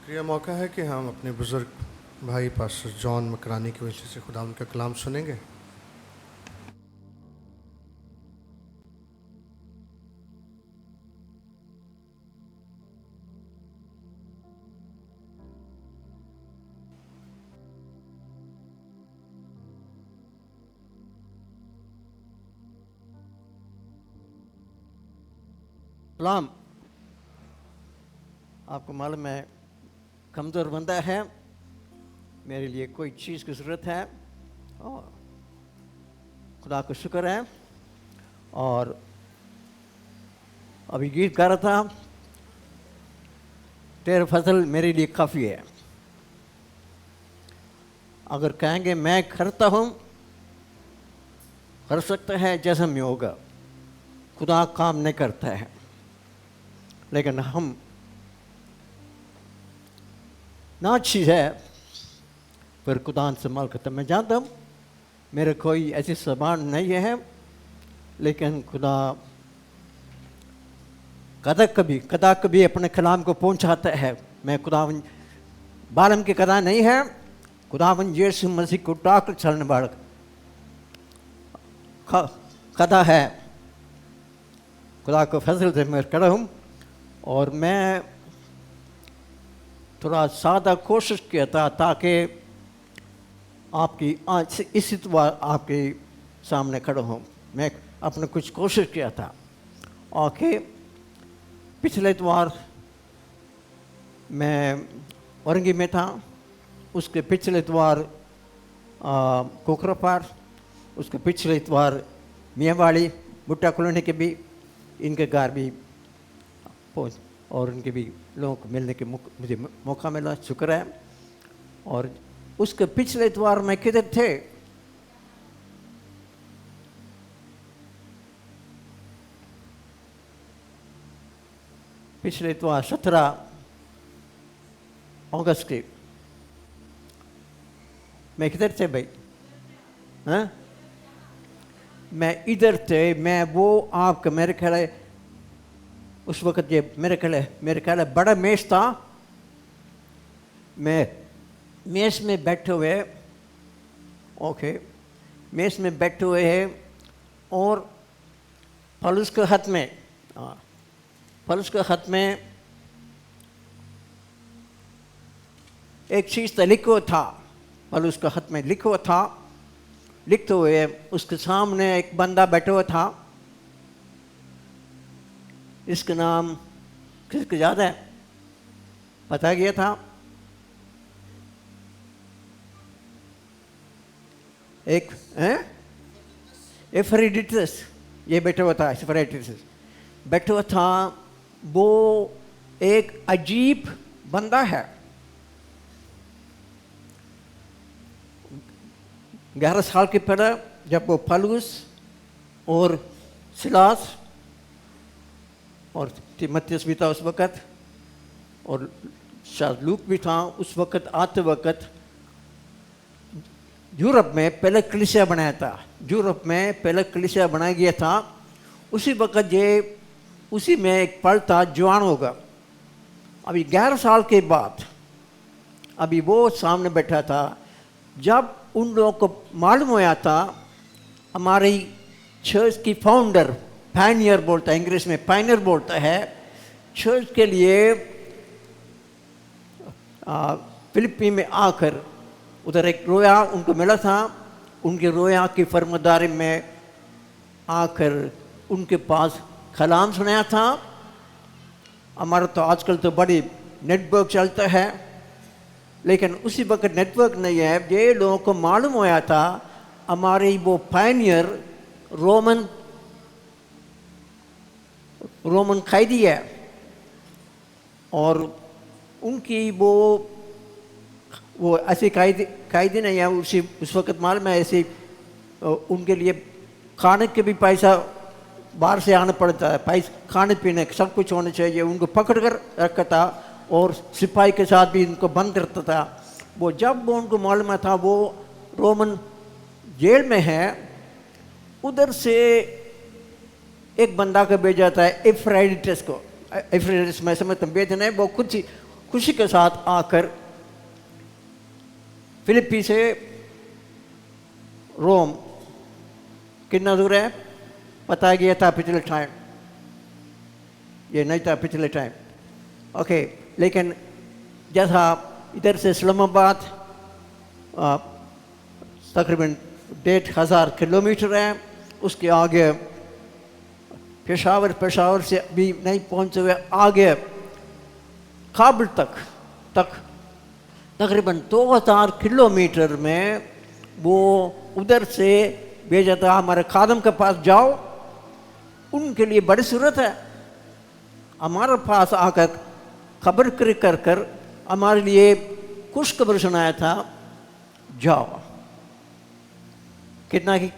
यह मौका है कि हम अपने बुज़ुर्ग भाई पास्टर जॉन मकरानी की वजह से खुदा उनका कलाम सुनेंगे। सलाम। आपको मालूम है कमज़ोर बंदा है, मेरे लिए कोई चीज़ की ज़रूरत है और खुदा को शुक्र है। और अभी गीत गा रहा था, तेरा फजल मेरे लिए काफ़ी है। अगर कहेंगे मैं करता हूँ, कर सकता है जैसा मैं होगा, खुदा काम नहीं करता है। लेकिन हम ना चीज़ है पर खुदा से माल करता। मैं जानता हूँ मेरा कोई ऐसी सामान नहीं है, लेकिन खुदा कदा कभी अपने कलाम को पहुँचाता है। मैं खुदावन बालम की कदा नहीं है, खुदावन यीशु मसीह को टाक चलने वाला कदा है। खुदा को फजल से मैं खड़ा हूँ और मैं थोड़ा सादा कोशिश किया था ताकि आपकी आज इस इतवार आपके सामने खड़ा हूँ। मैं अपने कुछ कोशिश किया था और कि पिछले इतवार मैं औरंगी में था, उसके पिछले इतवार कोकरापार, उसके पिछले इतवार मियाँवाड़ी भुट्टा कॉलोनी के भी इनके घर भी पहुँच और उनके भी लोगों को मिलने के मुझे मौका मिला, शुक्र है। और उसके पिछले इतवार में किधर थे? पिछले इतवार 17 अगस्त के मैं किधर थे भाई? हाँ, मैं इधर थे। मैं वो आपका मेरे ख्याल है उस वक़्त ये मेरे ख्याल है बड़ा मेज़ था। मैं मेज़ में बैठे हुए, ओके, मेज़ में बैठे हुए हैं और पलूस के हाथ में एक चीज़ तो लिखो था। पलूस के हाथ में लिखो था, लिखते हुए उसके सामने एक बंदा बैठा हुआ था। इसका नाम किसको याद है? पता गया था? एक एफ्रोडिटस, ये बैठा हुआ था। एफ्रोडिटस बैठा हुआ था। वो एक अजीब बंदा है। 11 साल के पहले जब वो पलूस और सिलास और तीमुथियुस भी था उस वक़्त, और शायद लूक भी था उस वक़्त, आते वक़्त यूरोप में पहले कलीसिया बनाया था। यूरोप में पहले कलीसिया बनाया गया था। उसी वक़्त ये उसी में एक पल था, जवान होगा। अभी 11 साल के बाद अभी वो सामने बैठा था। जब उन लोगों को मालूम होया था हमारी चर्च की फाउंडर, पायनियर बोलता है इंग्लिश में, पायनियर बोलता है, चर्च के लिए फिलिपी में आकर उधर एक रोया उनको मिला था। उनके रोया की फरमादारी में आकर उनके पास कलाम सुनाया था। हमारा तो आजकल तो बड़ी नेटवर्क चलता है, लेकिन उसी वक्त नेटवर्क नहीं है। ये लोगों को मालूम होया था हमारी वो पायनियर रोमन कैदी है, और उनकी वो ऐसी कैदी नहीं है। उस वक़्त मालूम है ऐसे उनके लिए खाने के भी पैसा बाहर से आना पड़ता है, खाने पीने सब कुछ होना चाहिए। उनको पकड़ कर रखा था और सिपाही के साथ भी उनको बंद करता था। वो जब वो उनको मालूम था वो रोमन जेल में है, उधर से एक बंदा को भेजा था एफ्रोडिटस को। एफ्रोडिटस मैं समझता हूँ भेजना है, वो कुछ खुशी के साथ आकर फिलिप्पी से रोम कितना दूर है पता गया था पिछले टाइम, ये नहीं था पिछले टाइम, ओके। लेकिन जैसा इधर से इस्लामाबाद तकरीबन 1,500 किलोमीटर है, उसके आगे पेशावर से भी नहीं पहुंचे हुए आगे काबुल तक तकरीबन 2,000 किलोमीटर में वो उधर से भेजा था। हमारे खादम के पास जाओ, उनके लिए बड़ी जरूरत है, हमारे पास आकर खबर कर हमारे लिए खुशखबर सुनाया था, जाओ। कितना की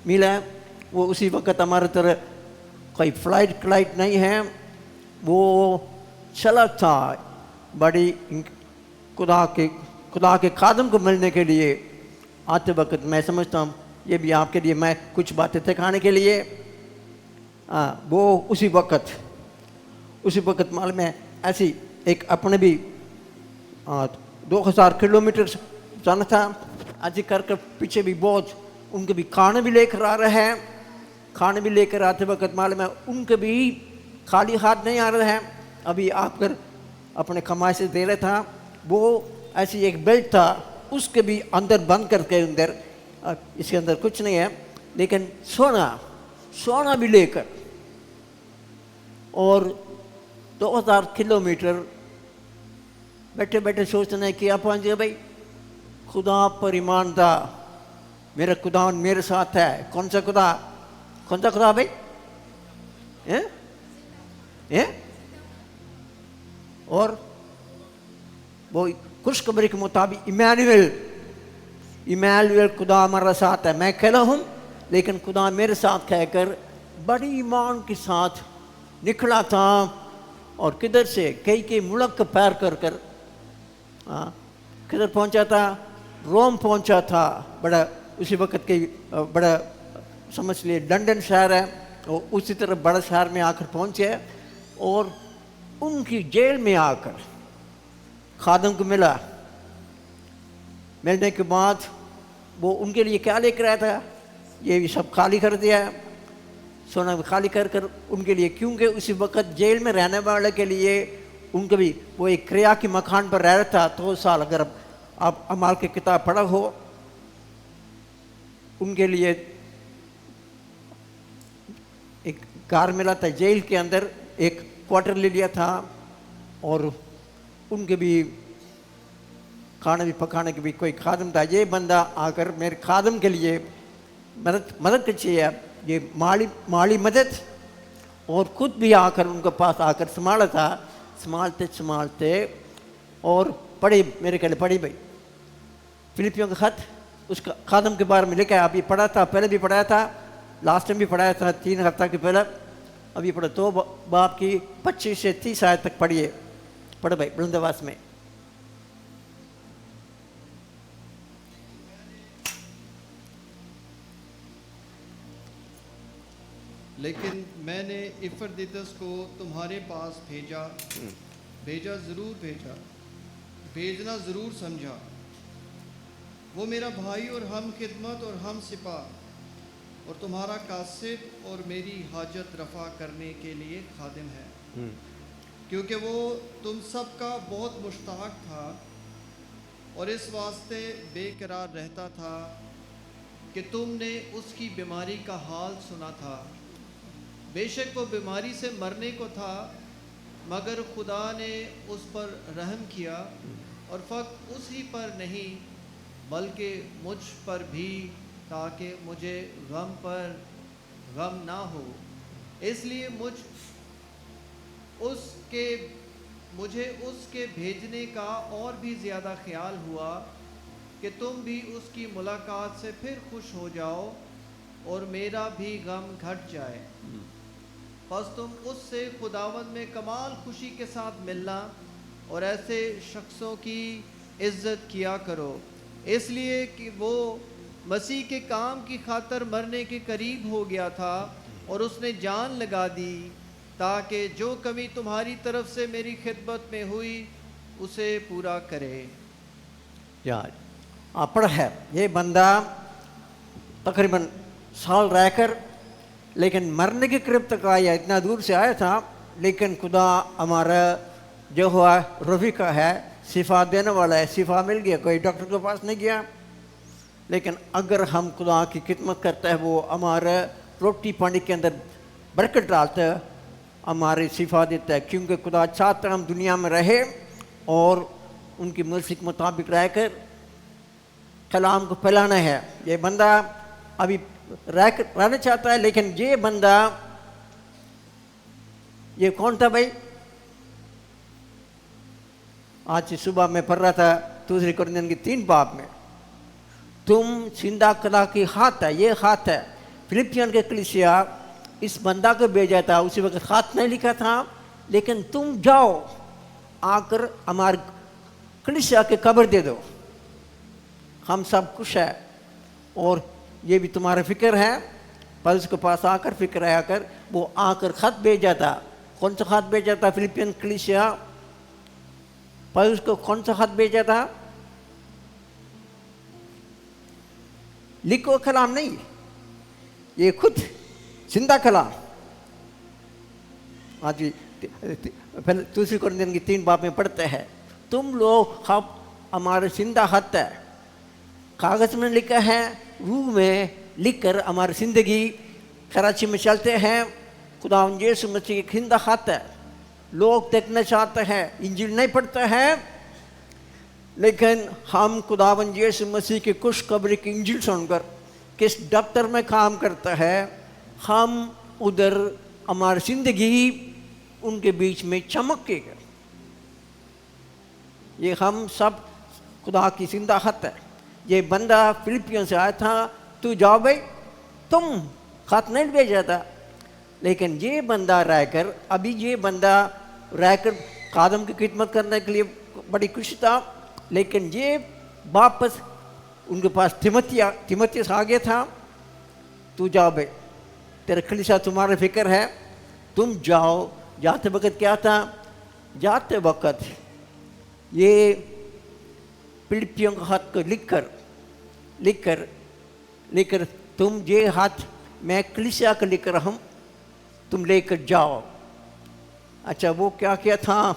मील है वो, उसी वक्त हमारे तरह कोई फ्लाइट नहीं है, वो चला था बड़ी खुदा के खादम को मिलने के लिए आते वक्त। मैं समझता हूँ ये भी आपके लिए मैं कुछ बातें सिखाने के लिए वो उसी वक्त मालूम है ऐसी एक अपने भी 2,000 किलोमीटर जाना था। आज कर पीछे भी बहुत उनके भी खाने भी लेकर आ रहे हैं, खाने भी लेकर आते वक्त मालूम है उनके भी खाली हाथ नहीं आ रहे हैं। अभी आपकर अपने कमाई से दे रहा था, वो ऐसी एक बेल्ट था, उसके भी अंदर बंद करके अंदर, इसके अंदर कुछ नहीं है लेकिन सोना भी लेकर, और 2,000 किलोमीटर बैठे बैठे सोचने कि अपन जी भाई खुदा पर ईमान था, मेरा खुदा मेरे साथ है। कौन सा खुदा भाई? और वो खुशखबरी के मुताबिक इमैनुएल खुदा हमारा साथ है। मैं अकेला हूँ लेकिन खुदा मेरे साथ कहकर बड़ी ईमान के साथ निकला था, और किधर से कई मुल्क पैर कर किधर पहुंचा था? रोम पहुंचा था। बड़ा उसी वक्त के बड़ा समझ लिए लंदन शहर है, और उसी तरह बड़ा शहर में आकर पहुंचे, और उनकी जेल में आकर खादम को मिलने के बाद वो उनके लिए क्या लेकर आया था? ये भी सब खाली कर दिया, सोना भी खाली कर उनके लिए, क्योंकि उसी वक्त जेल में रहने वाले के लिए उनके भी वो एक क्रिया के मकान पर रह रहा था 2 साल। अगर आप अमाल की किताब पढ़ा हो, उनके लिए एक घर मिला था जेल के अंदर, एक क्वार्टर ले लिया था, और उनके भी खाना भी पकाने के भी कोई खादम था। ये बंदा आकर मेरे खादम के लिए मदद चाहिए, ये माली मदद, और खुद भी आकर उनके पास आकर संभालते और पढ़ी, मेरे ख्याल पढ़ी भाई फिलिपियों का खत, उसका खादम के बारे में लिखा है। अभी पढ़ा था, पहले भी पढ़ाया था, लास्ट टाइम भी पढ़ाया था 3 हफ्ता के पहले। अभी पढ़ो 2 बाब की 25 से 30 आयत तक पढ़िए, पढ़ो भाई बुलंदवास में। लेकिन मैंने इफरदितस को तुम्हारे पास भेजना ज़रूर समझा। वो मेरा भाई और हम खिदमत और हम सिपाह और तुम्हारा कासिद और मेरी हाजत रफ़ा करने के लिए खादिम है, क्योंकि वो तुम सब का बहुत मुश्ताक था और इस वास्ते बेकरार रहता था कि तुमने उसकी बीमारी का हाल सुना था। बेशक वो बीमारी से मरने को था, मगर खुदा ने उस पर रहम किया, और फ़कत उसी पर नहीं बल्कि मुझ पर भी, ताकि मुझे गम पर गम ना हो। इसलिए मुझे उसके भेजने का और भी ज़्यादा ख्याल हुआ कि तुम भी उसकी मुलाकात से फिर खुश हो जाओ और मेरा भी गम घट जाए। बस तुम उससे खुदावंद में कमाल खुशी के साथ मिलना और ऐसे शख्सों की इज़्ज़त किया करो, इसलिए कि वो मसीह के काम की खातर मरने के करीब हो गया था और उसने जान लगा दी, ताकि जो कमी तुम्हारी तरफ से मेरी खिदमत में हुई उसे पूरा करे। यार पढ़ा है ये बंदा तकरीबन साल रहकर लेकिन मरने के करीब तक आया, इतना दूर से आया था, लेकिन खुदा हमारा जो हुआ रफ़ी का है, शिफा देने वाला है, शिफा मिल गया, कोई डॉक्टर के पास नहीं गया। लेकिन अगर हम खुदा की खिदमत करते हैं, वो हमारे रोटी पानी के अंदर बरकत डालता है, हमारी शिफा देता है, क्योंकि खुदा चाहता है हम दुनिया में रहे और उनकी मर्ज़ी के मुताबिक रहकर कलाम को फैलाना है। ये बंदा अभी रहना चाहता है, लेकिन ये बंदा, ये कौन था भाई? आज सुबह में पढ़ रहा था दूसरे कुरिन्थियों की 3 बाब में, तुम जिंदा कला की हाथ है, ये हाथ है। फिलिपियन के कलीसिया इस बंदा को भेजा था, उसी वक्त हाथ नहीं लिखा था, लेकिन तुम जाओ आकर हमारे कलीसिया के कब्र दे दो, हम सब खुश है और ये भी तुम्हारा फिक्र है। पौलुस के पास आकर फिक्र है, आकर वो आकर खत भेजा था। कौन सा खत भेजा था? फिलिपियन कलीसिया पौलुस को कौन सा खत भेजा था? लिखो कलाम नहीं, ये खुद जिंदा कलाम। आज पहले दूसरी कुरिन्थियों की 3 बाब में पढ़ते हैं, तुम लोग हमारे जिंदा खत है, कागज में लिखा है, रूह में लिखकर हमारी जिंदगी कराची में चलते हैं। खुदावंद यीशु मसीह की जिंदा खत है, लोग देखना चाहते हैं, इंजील नहीं पढ़ते हैं, लेकिन हम खुदावंद यीशु मसीह की खुशखबरी की इंजील सुनकर किस दफ्तर में काम करता है, हम उधर हमारी जिंदगी उनके बीच में चमकेगा। ये हम सब खुदा की जिंदा खत है। ये बंदा फिलिपियन से आया था, तू जाओ भाई, तुम खत नहीं भेजा था, लेकिन ये बंदा रहकर, अभी ये बंदा रहकर कादम की खिदमत करने के लिए बड़ी खुश था, लेकिन ये वापस उनके पास तिमोथियस आ गया था, तू जाओ भाई, तेरा कलीसिया तुम्हारा फिक्र है, तुम जाओ। जाते वक्त क्या था? जाते वक्त ये फिलिपियों का हाथ को लिखकर तुम ये हाथ मैं कलीसिया को लिख रहा हूँ, तुम लेकर जाओ। अच्छा, वो क्या किया था?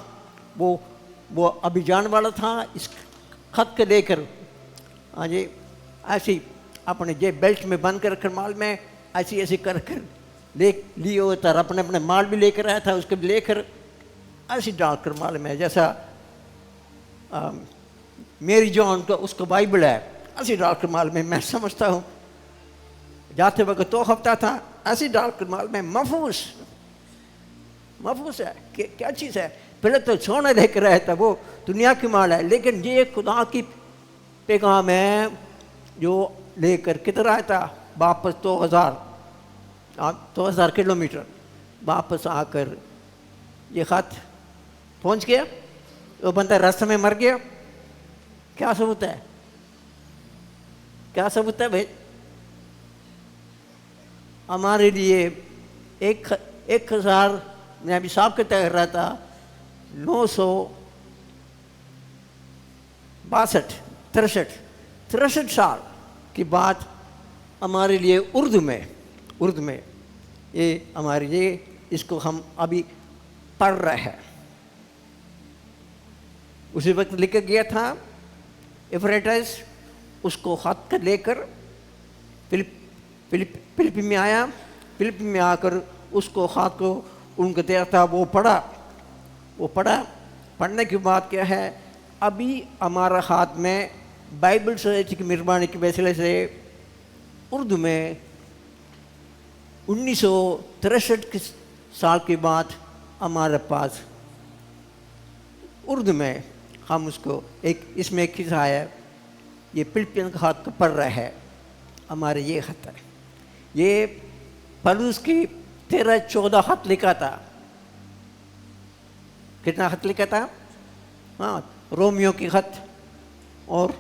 वो अभी जाने वाला था, इस खत को लेकर आज ऐसी अपने जे बेल्ट में बंद कर माल में ऐसी कर लिए होता, अपने अपने माल भी लेकर आया था, उसको भी लेकर ऐसी डालकर माल में, जैसा मेरी जॉन को उसको बाइबल है, ऐसी डालकर माल में। मैं समझता हूँ जाते वक्त 2 हफ्ता था, ऐसी डालकर माल में। महफूस है क्या चीज़ है? पहले तो सोना लेकर आया था, वो दुनिया की माल है, लेकिन ये खुदा की पैगाम है जो लेकर कितना आया था? वापस 2000 किलोमीटर वापस आकर ये खत पहुंच गया। वो बंदा रास्ते में मर गया। क्या सबूत है? क्या सबूत है भाई? हमारे लिए 1000, मैं अभी साहब के तय कर रहा था, 963 साल की बात हमारे लिए उर्दू में ये हमारे लिए, इसको हम अभी पढ़ रहे हैं। उसी वक्त लिख गया था एफ्रेटस, उसको खत कर लेकर फिलिपी में आया। फिलिपी में आकर उसको खत को उनको दिया था, वो पढ़ा। पढ़ने के बाद क्या है? अभी हमारा हाथ में बाइबल सोसाइटी की मेहरबानी के वसीले से उर्दू में 1963 साल के बाद हमारे पास उर्दू में हम उसको इसमें एक किस्सा है, ये फिलिपियन का हाथ को पढ़ रहा है। हमारे ये खत है, ये पौलुस की 13-14 खत लिखा था। कितना खत लिखा था? हाँ, रोमियो की खत और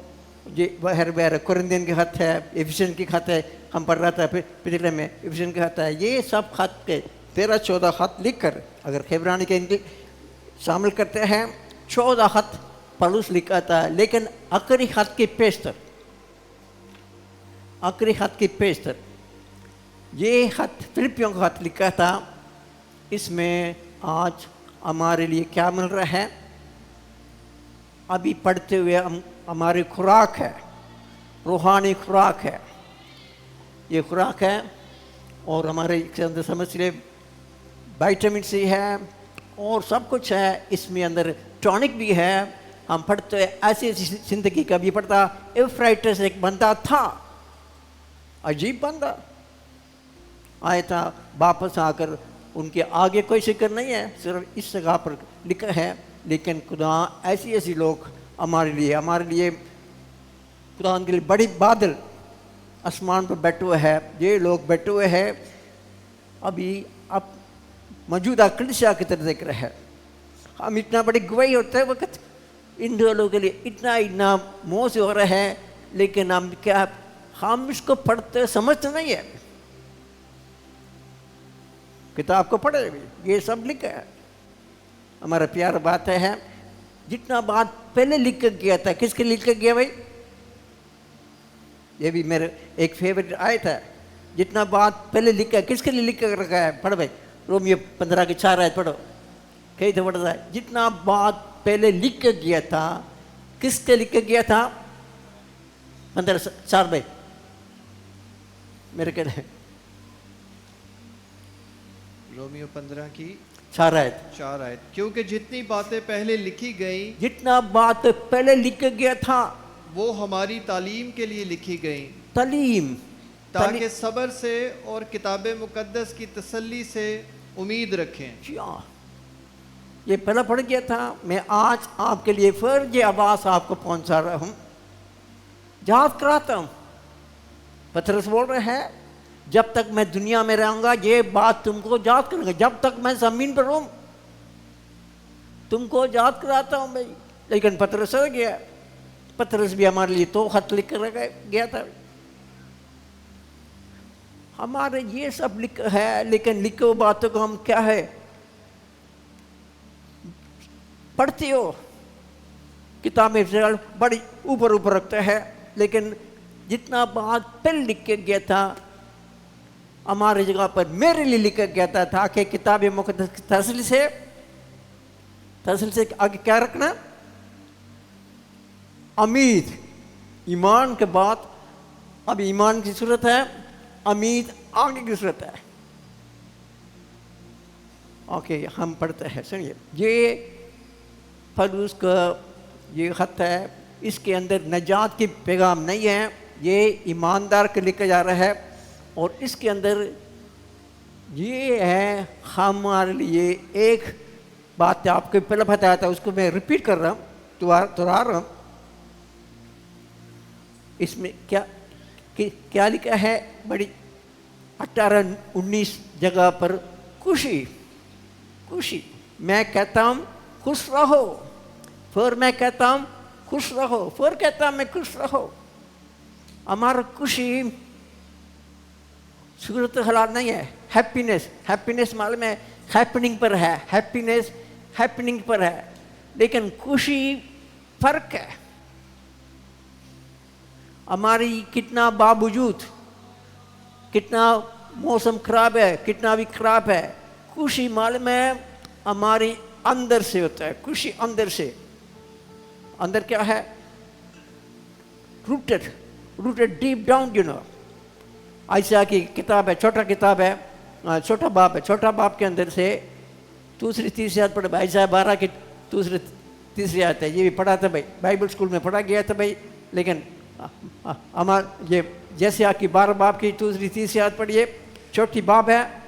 ये बहर कुरिन्थियों की खत है, इफिसियन की खत है, हम पढ़ रहा था पिछले में, इफिसियन की खत है। ये सब खत के 13-14 खत लिखकर अगर खिबरानी के इनके शामिल करते हैं, 14 खत पौलुस लिखा था, लेकिन आखिरी खत की पेशतर ये खत फिलिपियों का खत लिखा था। इसमें आज हमारे लिए क्या मिल रहा है? अभी पढ़ते हुए हमारी खुराक है, रूहानी खुराक है, ये खुराक है। और हमारे इसके अंदर समझ लिए विटामिन सी है और सब कुछ है, इसमें अंदर टॉनिक भी है। हम पढ़ते हुए ऐसी जिंदगी का भी पढ़ता। एफ्राइटस एक बंदा था, अजीब बंदा आया था, वापस आकर उनके आगे कोई जिक्र नहीं है, सिर्फ इस जगह पर लिखा है। लेकिन खुदा ऐसी लोग हमारे लिए खुदा के लिए बड़ी बादल आसमान पर बैठे हुए हैं, ये लोग बैठे हुए हैं अभी अब मौजूदा कलीसिया की तरफ देख रहे हैं। हम इतना बड़ी गवाही होते हैं वक्त इन लोगों के लिए इतना मोह से हो रहा है, लेकिन हम इसको पढ़ते समझते नहीं है। किताब को पढ़े भी, ये सब लिखा है। हमारा प्यार बात है, जितना बात पहले लिख कर गया था, किसके लिख कर गया भाई? ये भी मेरे एक फेवरेट आयत है। जितना बात पहले लिखा, किसके लिए लिख कर रखा है? पढ़ भाई, रोमियो 15 की 4 आयत पढ़ो। कहीं तो पढ़ता है, जितना बात पहले लिख कर गया था, किसके लिख कर गया था? 15:4 भाई मेरे कहने, रोमियो 15 की 4 आयत। 4 आयत। क्योंकि जितनी बातें पहले लिखी गई, जितना बात पहले लिख कर गया था, वो हमारी तालीम के लिए लिखी गई, तालीम, ताकि सब्र से और किताब मुकद्दस की तसल्ली से उम्मीद रखें। ये पहला पढ़ गया था। मैं आज आपके लिए फर्ज आवाज़ आपको पहुंचा रहा हूं, याद कराता हूं। पतरस बोल रहे हैं, जब तक मैं दुनिया में रहूंगा ये बात तुमको याद करूंगा, जब तक मैं जमीन पर हूं तुमको याद कराता हूं भाई। लेकिन पतरस हो गया, पतरस भी हमारे लिए तो खत लिख कर गया था। हमारे ये सब लिखा है, लेकिन लिखे हुए बातों को हम क्या है पढ़ते हो, किताबें बड़ी ऊपर रखते हैं। लेकिन जितना बात पहले लिख के गया था हमारी जगह पर मेरे लिए लिखा गया था, ताकि किताब मुकद्दस की तसल्ली से आगे क्या रखना? उम्मीद। ईमान के बाद अब ईमान की जरूरत है, उम्मीद आगे की जरूरत है। ओके, हम पढ़ते हैं, सुनिए। ये पौलुस का ये खत है, इसके अंदर नजात की पैगाम नहीं है, ये ईमानदार के लिखा जा रहा है। और इसके अंदर ये है हमारे लिए एक बात आपको पहले बताया था, उसको मैं रिपीट कर रहा हूँ, दोहरा रहा हूँ। इसमें क्या लिखा है? बड़ी 18-19 जगह पर खुशी। मैं कहता हूँ खुश रहो, फिर मैं कहता हूँ खुश रहो, फिर कहता हूँ मैं खुश रहो। हमारा खुशी सूरत हालात नहीं है। हैप्पीनेस मालूम है, हैपनिंग पर है, हैपनिंग पर है, लेकिन खुशी फर्क है। हमारी कितना बावजूद, कितना मौसम खराब है, कितना भी खराब है, खुशी मालूम है हमारी अंदर से होता है। खुशी अंदर से, अंदर क्या है? Rooted deep down, you know. ऐसा की किताब है, छोटा बाप के अंदर से दूसरी तीसरी आयत पढ़े। ऐसा 12 की दूसरी तीसरी आयत है, ये भी पढ़ा था भाई, बाइबल स्कूल में पढ़ा गया था भाई। लेकिन हमारा ये जैसे आपकी 12 बाप की दूसरी तीसरी आयत पढ़िए, छोटी बाप है,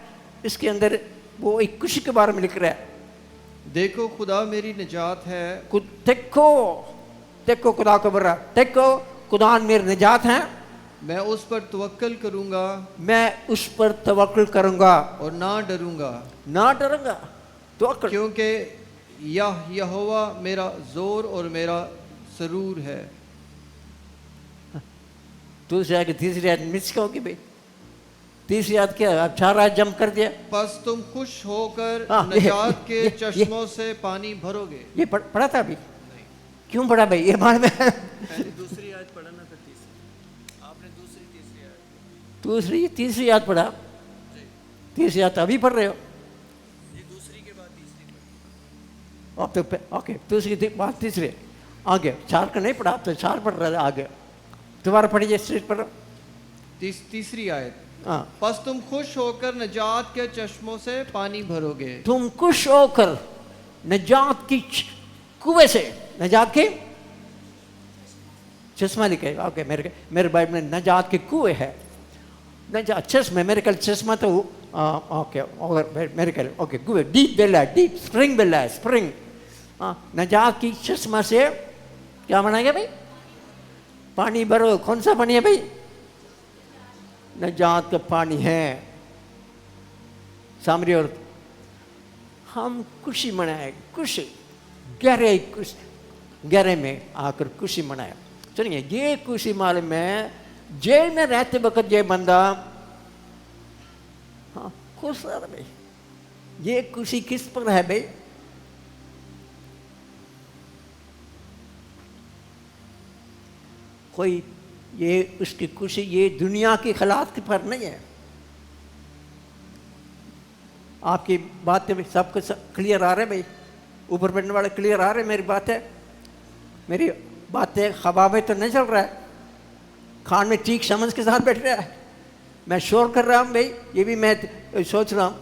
इसके अंदर वो एक खुशी के बारे में लिख रहा है। देखो खुदा मेरी निजात है, देखो खुदा को बोल रहा, देखो खुदा मेरी निजात है, मैं उस पर तवक्कल करूंगा, मैं उस पर तवक्कुल करूंगा और ना डरूंगा, तवक्कुल। क्योंकि यहोवा मेरा जोर और मेरा सरूर है। दूसरी आयत तीसरी आयत मिस होगी भाई। तीसरी आयत क्या? अब 4 आयत जम कर दिया। बस तुम खुश होकर हाँ, निजात के चश्मों से पानी भरोगे। ये पढ़ा था अभी। क्यों पढ़ा भाई ये मालूम है? दूसरी आयत पढ़ा ना, फिर तीसरी आपने दूसरी तीसरी आयत दूसरी तीसरी याद पढ़ा, तीसरी याद अभी पढ़ रहे हो? ये दूसरी के बाद तीसरी अब तो ओके, दूसरी बात तीसरी आगे, चार का नहीं पढ़ा, अब तो चार पढ़ रहे थे। आगे दोबारा पढ़िए, स्ट्रेट पढ़ो। तीसरी आयत, हाँ, बस तुम खुश होकर नजात के चश्मों से पानी भरोगे। तुम खुश होकर नजात की कुएं से, नजात के चश्मा लिखे, ओके, मेरे बाइबल में नजात के कुएं है, नजात चश्मा, मेरे कल चश्मा तो ओके, और मेरे कल ओके, कुएं, डीप वेल है, डीप स्प्रिंग वेल है, स्प्रिंग, नजात की चश्मा से क्या बनाएगा भाई? पानी भरो। कौन सा पानी है भाई? नजात का पानी है। सामरी और हम खुशी मनाए, खुशी गहरे में आकर खुशी मनाए। सुनिए, ये खुशी मालूम है, जेल में रहते वक्त ये बंदा हाँ खुश रहा भाई। ये खुशी किस पर है भाई? कोई ये उसकी खुशी ये दुनिया के हालात पर नहीं है। आपकी बातें भी सब कुछ क्लियर आ रहे भाई? ऊपर बैठने वाले क्लियर आ रहे? मेरी बात है, मेरी बातें हवा में तो नहीं चल रहा है, खान में ठीक समझ के साथ बैठ रहा है। मैं शोर कर रहा हूँ भाई, ये भी मैं सोच रहा हूँ,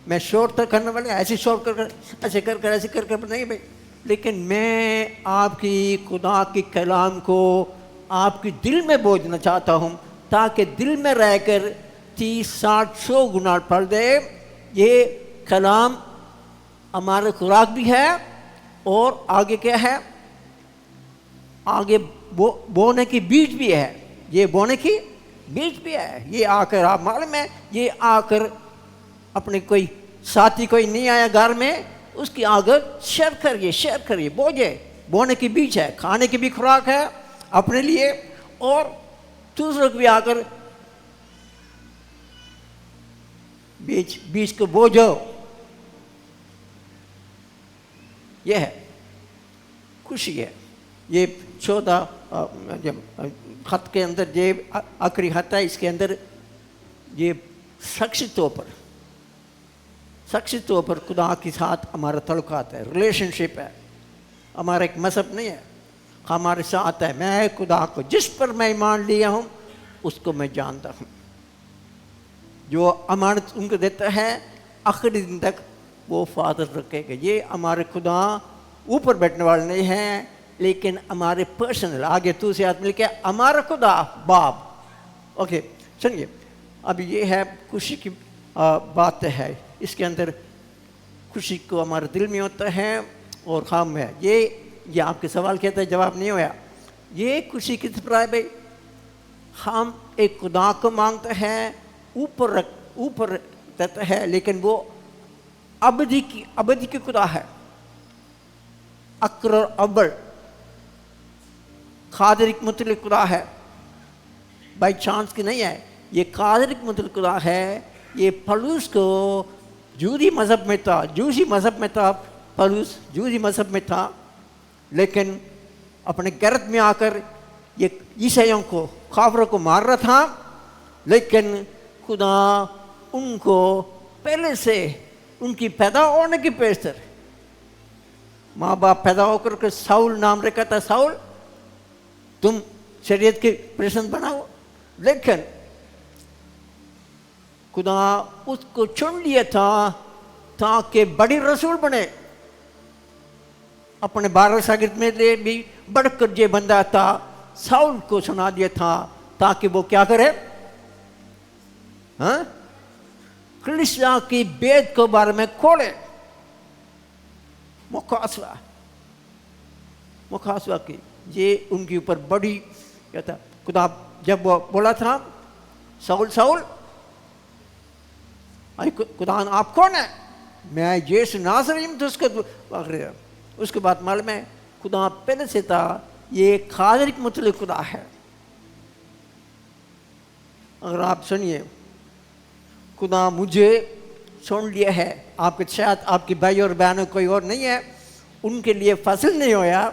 मैं शोर तो करने वाले, ऐसे शोर कर ऐसे कर ऐसे कर नहीं भाई, लेकिन मैं आपकी खुदा की कलाम को आपके दिल में बोझना चाहता हूँ, ताकि दिल में रहकर 30-60-100 गुना पढ़ दे। ये कलाम हमारा खुराक भी है, और आगे क्या है? आगे बोने की बीज भी है। ये बोने की बीज भी है। ये आकर, आप मालूम है, ये आकर अपने कोई साथी कोई नहीं आया घर में, उसकी आगे शेयर करिए, बोझे बोने की बीज है, खाने की भी खुराक है अपने लिए, और दूसरों को भी आकर बीज को बोझो। ये है खुशी है। ये 14 खत के अंदर, ये आखिरी खत है, इसके अंदर ये शख्सी तौर पर खुदा के साथ हमारा तल्लुकात है, रिलेशनशिप है। हमारा एक मजहब नहीं है, हमारे साथ है। मैं खुदा को जिस पर मैं ईमान लिया हूँ उसको मैं जानता हूँ। जो अमानत उनको देता है आखिरी दिन तक वो फादर रखेगा। ये हमारे खुदा ऊपर बैठने वाले नहीं हैं, लेकिन हमारे पर्सनल, आगे तू से हाथ मिल के हमारा खुदा बाप। ओके सुनिए, अब ये है खुशी की बात है। इसके अंदर खुशी को हमारे दिल में होता है और हम है। ये आपके सवाल कहता है, जवाब नहीं होया। ये खुशी किस पर है भाई? हम एक खुदा को मांगते हैं, ऊपर देता है, लेकिन वो अबदी की खुदा है। अक्र और अव्वल कादिर की मुतल्लिक खुदा है, बाई चांस की नहीं है। ये कादिर की मुतल्लिक खुदा है। ये पलूस को जूदी मज़हब में था, पलूस जूदी मज़हब में था, लेकिन अपने गैरत में आकर ये ईसाइयों को, काफरों को मार रहा था। लेकिन खुदा उनको पहले से उनकी पैदा होने की पेशतर, माँ बाप पैदा होकर के साउल नाम रखा था, साउल तुम शरीयत के प्रेषण बनाओ, लेकिन खुदा उसको चुन लिया था ताकि बड़ी रसूल बने। अपने 12 शागिर्द में ले भी बढ़कर ये बंदा था, साउल को सुना दिया था ताकि वो क्या करे? हाँ, कलीसिया की बेद के बारे में खोले। मुखासवा की ये उनके ऊपर बड़ी क्या था? खुदा जब वो बोला था साउल खुदा आप कौन है? मैं यीशु नासरी हूं। तो उसके बाद मालूम है खुदा पहले से था, ये कादिर के मुतल्लिक खुदा है। अगर आप सुनिए, खुदा मुझे सुन लिया है। आपके शायद आपके भाई और बहनों कोई और नहीं है, उनके लिए फसल नहीं होया,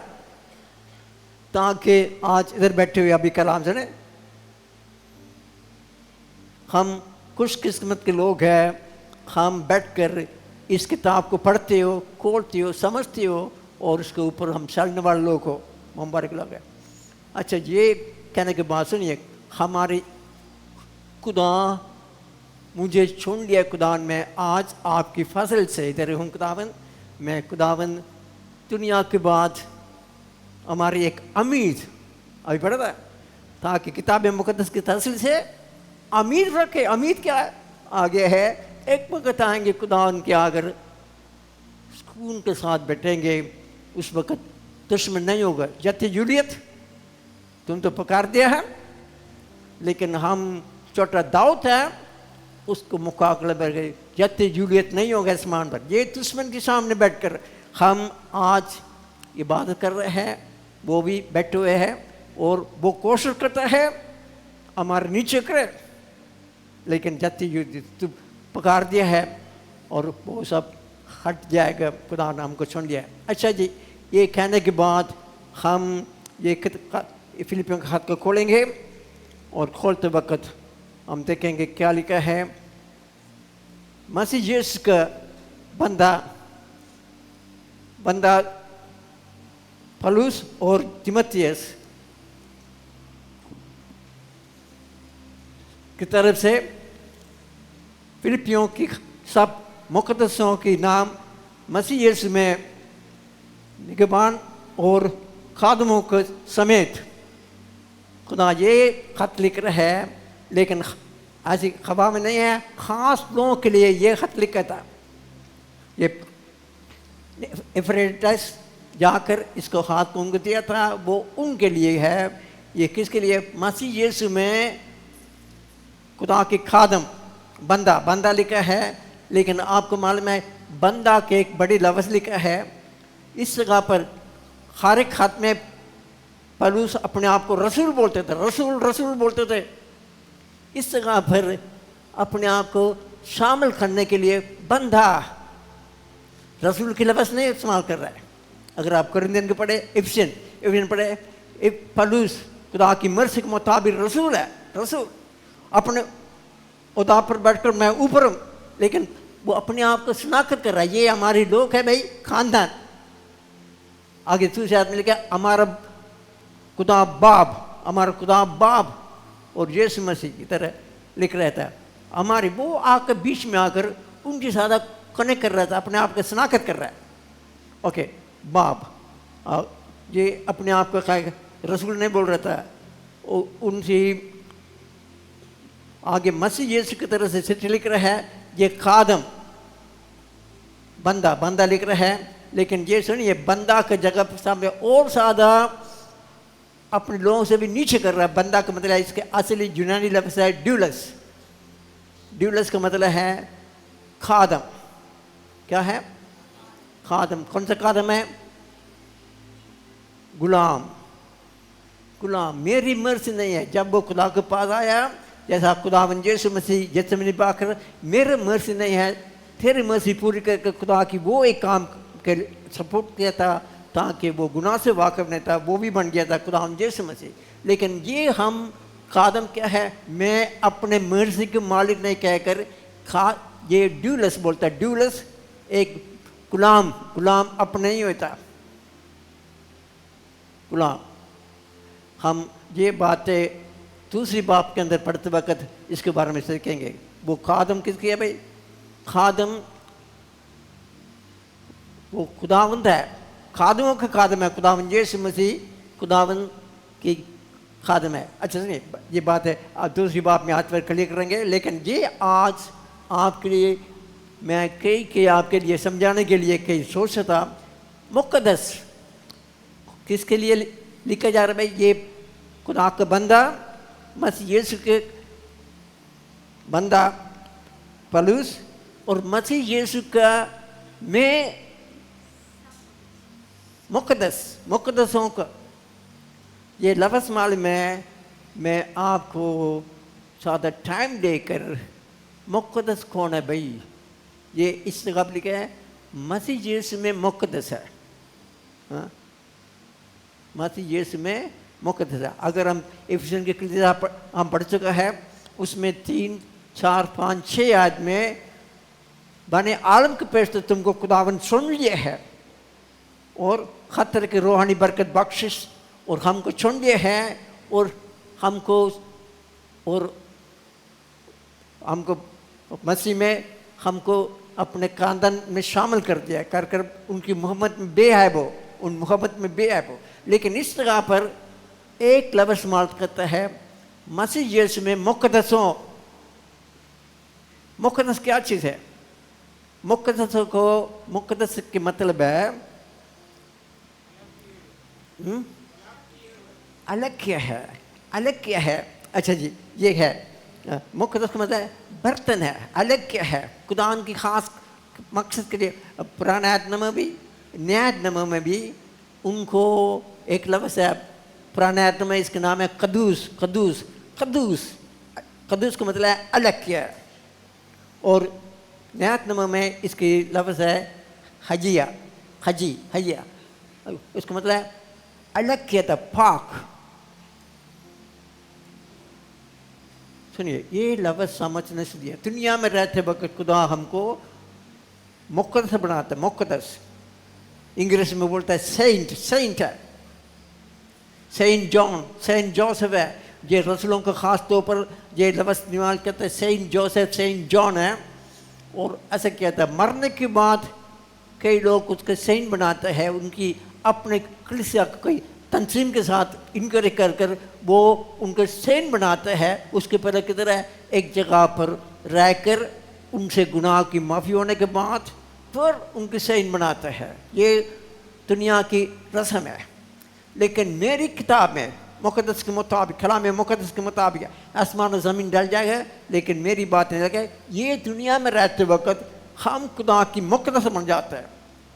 ताकि आज इधर बैठे हुए अभी कलाम सुने। हम खुशकिस्मत के लोग हैं, हम बैठकर इस किताब को पढ़ते हो, खोलते हो, समझते हो और उसके ऊपर हम चलने वाले लोग हो, मुबारक लोग हैं। अच्छा, ये कहने के बाद सुनिए, हमारे खुदा मुझे चुन लिया, खुदावन मैं आज आपकी फसल से इधर हूँ खुदावन, मैं खुदावन दुनिया के बाद हमारी एक उम्मीद अभी पढ़ा था, ताकि किताब मुकद्दस की तहसील से उम्मीद रखे। उम्मीद क्या है? आगे है एक वक्त आएंगे खुदावन के अगर सुकून के साथ बैठेंगे, उस वक्त दुश्मन नहीं होगा। जैसे जूलियत तुम तो पुकार दिया है, लेकिन हम छोटा दाऊद है उसको मुकाबला कर गए। जैसे जूलियत नहीं होगा आसमान पर। ये दुश्मन के सामने बैठकर हम आज इबादत कर रहे हैं, वो भी बैठे हुए हैं और वो कोशिश करता है हमारे नीचे करे, लेकिन जैसे तू पुकार दिया है और वो सब हट जाएगा, खुदा ने हमको सुन लिया। अच्छा जी, ये कहने के बाद हम ये फिलिपियों के हाथ को खोलेंगे और खोलते वक्त हम देखेंगे क्या लिखा है। मसीह यीशु का बंदा पौलुस और तीमुथियुस की तरफ से फिलिपियों की सब मुकद्दसों के नाम मसीह यीशु में निगहबान और खादमों के समेत खुदा ये खत लिख रहा है, लेकिन ऐसी खबा में नहीं है, ख़ास लोगों के लिए ये खत लिखा था। ये एफ्रेटस जाकर इसको हाथ को उनको दिया था, वो उनके लिए है। ये किसके लिए? मसीह यीशु में खुदा के खादम बंदा लिखा है, लेकिन आपको मालूम है बंदा के एक बड़ी लफ्ज़ लिखा है। इस जगह पर हर एक खत में पौलुस अपने आप को रसूल बोलते थे, रसूल बोलते थे। इस जगह पर अपने आप को शामिल करने के लिए बंदा रसूल की लफ्ज़ नहीं इस्तेमाल कर रहा है। अगर आप कुरिन्थियन के पढ़े, इफिसियन पढ़े, पौलुस खुदा की मर्ज़ी के मुताबिक रसूल है। रसूल अपने उदा पर बैठकर मैं ऊपर हूँ, लेकिन वो अपने आप को शनाख्त कर रहा है, ये हमारे लोग है भाई, खानदान। आगे दूसरे आदमी लिखा हमारा खुदा बाप और यीशु मसीह की तरह लिख रहा था। हमारी वो आकर बीच में आकर उनके साथ कनेक्ट कर रहा था, अपने आप को शनाख्त कर रहा है। ओके, बाप ये अपने आप को रसूल नहीं बोल रहा था, उनसे आगे मसीह यीशु की तरह से चिट्ठी लिख रहा है। ये खादम बंदा लिख रहा है, लेकिन ये सुनिए बंदा की जगह पर सामने और ज़्यादा अपने लोगों से भी नीचे कर रहा है। बंदा का मतलब है, इसके असली यूनानी लफ्ज़ है ड्यूलस का मतलब है खादम। क्या है? खादम। कौन सा खादम है? गुलाम। मेरी मर्जी नहीं है। जब वो खुदा के पास आया, जैसा खुदावंद यीशु मसीह गethsemane पाकर मेरे मर्जी नहीं है, तेरी मर्जी पूरी करके खुदा की वो एक काम के सपोर्ट किया था, ताकि वो गुनाह से वाकिफ नहीं था, वो भी बन गया था खुदावंद यीशु मसीह। लेकिन ये हम खादम क्या है? मैं अपने मर्जी के मालिक नहीं कहकर ये ड्यूलस बोलता है। ड्यूलस एक गुलाम अपने नहीं होता, गुलाम। हम ये बातें दूसरी बात के अंदर पढ़ते वक्त इसके बारे में सीखेंगे। वो खादम किसकी है भाई? खादम वो खुदावंद है, खादमों का खादम है। खुदावंद यीशु मसीह खुदावंद की खादम है। अच्छा सुनिए, ये बात है, आप दूसरी बात में हाथ पर क्लियर करेंगे, लेकिन ये आज आपके लिए मैं कई आपके लिए समझाने के लिए कई सोच था। मुक़द्दस किसके लिए लिखा जा रहा है भाई? ये खुदा का बंदा मसीह यीशु के बंदा पौलुस और मसीह यीशु का में मुक़द्दसों का ये लफ्ज़ मालूम है। मैं आपको ज़्यादा टाइम देकर मुक़द्दस कौन है भाई, ये इस जगह पर लिखा है मसीह यीशु में मुक़द्दस है। हाँ? मसीह यीशु में मुकद्दस है। अगर हम इफिसियन के कलीसिया हम पढ़ चुका है, उसमें 3, 4, 5, 6 आयत में बने आलम के पेश तो तुमको खुदावन सुन लिया है और खतर की रूहानी बरकत बख्शिश और हमको चुन लिया है और हमको मसीह में हमको अपने खानदान में शामिल कर दिया, कर उनकी मोहब्बत में बेहब हो, उन मोहब्बत में बेहब हो। लेकिन इस जगह पर एक लफ्ज़ इस्तेमाल करता है, मसीह यीशु में मुक़द्दस हो। मुक़द्दस क्या चीज़ है? मुक़द्दस के मतलब है अलग क्या है, अलग क्या है? अच्छा जी, ये है मुक़द्दस का मतलब बर्तन है, अलग क्या है? खुदान की ख़ास मकसद के लिए पुराने भी नया में भी उनको एक लफ्ज़ है पुराने में, इसका नाम है कदूस। कदूस कदूस कदूस का मतलब है अलग क्या है। और नया में इसकी लफ्ज़ है हजिया, हजिया इसका मतलब है अलग किया था, पाक। सुनिए, ये लफ्ज़ समझने से दिया। दुनिया में रहते वक्त खुदा हमको मुक़द्दस बनाता है। मुक़द्दस इंग्लिश में बोलता है सेंट, सेंट है, सेंट जॉन, सेंट जोसेफ है। ये रसूलों का ख़ास तौर पर ये लफ्ज़ इस्तेमाल करते हैं, सेंट जोसेफ, सेंट जॉन है। और ऐसा किया था, मरने के बाद कई लोग उसके सेंट बनाते हैं, उनकी अपने कलीसिया कोई तंजीम के साथ इनक्वायरी कर वो उनके सेंट बनाते हैं। उसके पहले किधर है, एक जगह पर रहकर उनसे गुनाह की माफ़ी होने के बाद फिर उनके सेंट बनाते हैं। ये दुनिया की रस्म है। लेकिन मेरी किताब में मुक़द्दस के मुताबिक, कलाम मुक़द्दस के मुताबिक आसमान और ज़मीन डल जाएगा, लेकिन मेरी बात नहीं लगे। ये दुनिया में रहते वक्त हम खुदा की मुक़द्दस बन जाते हैं,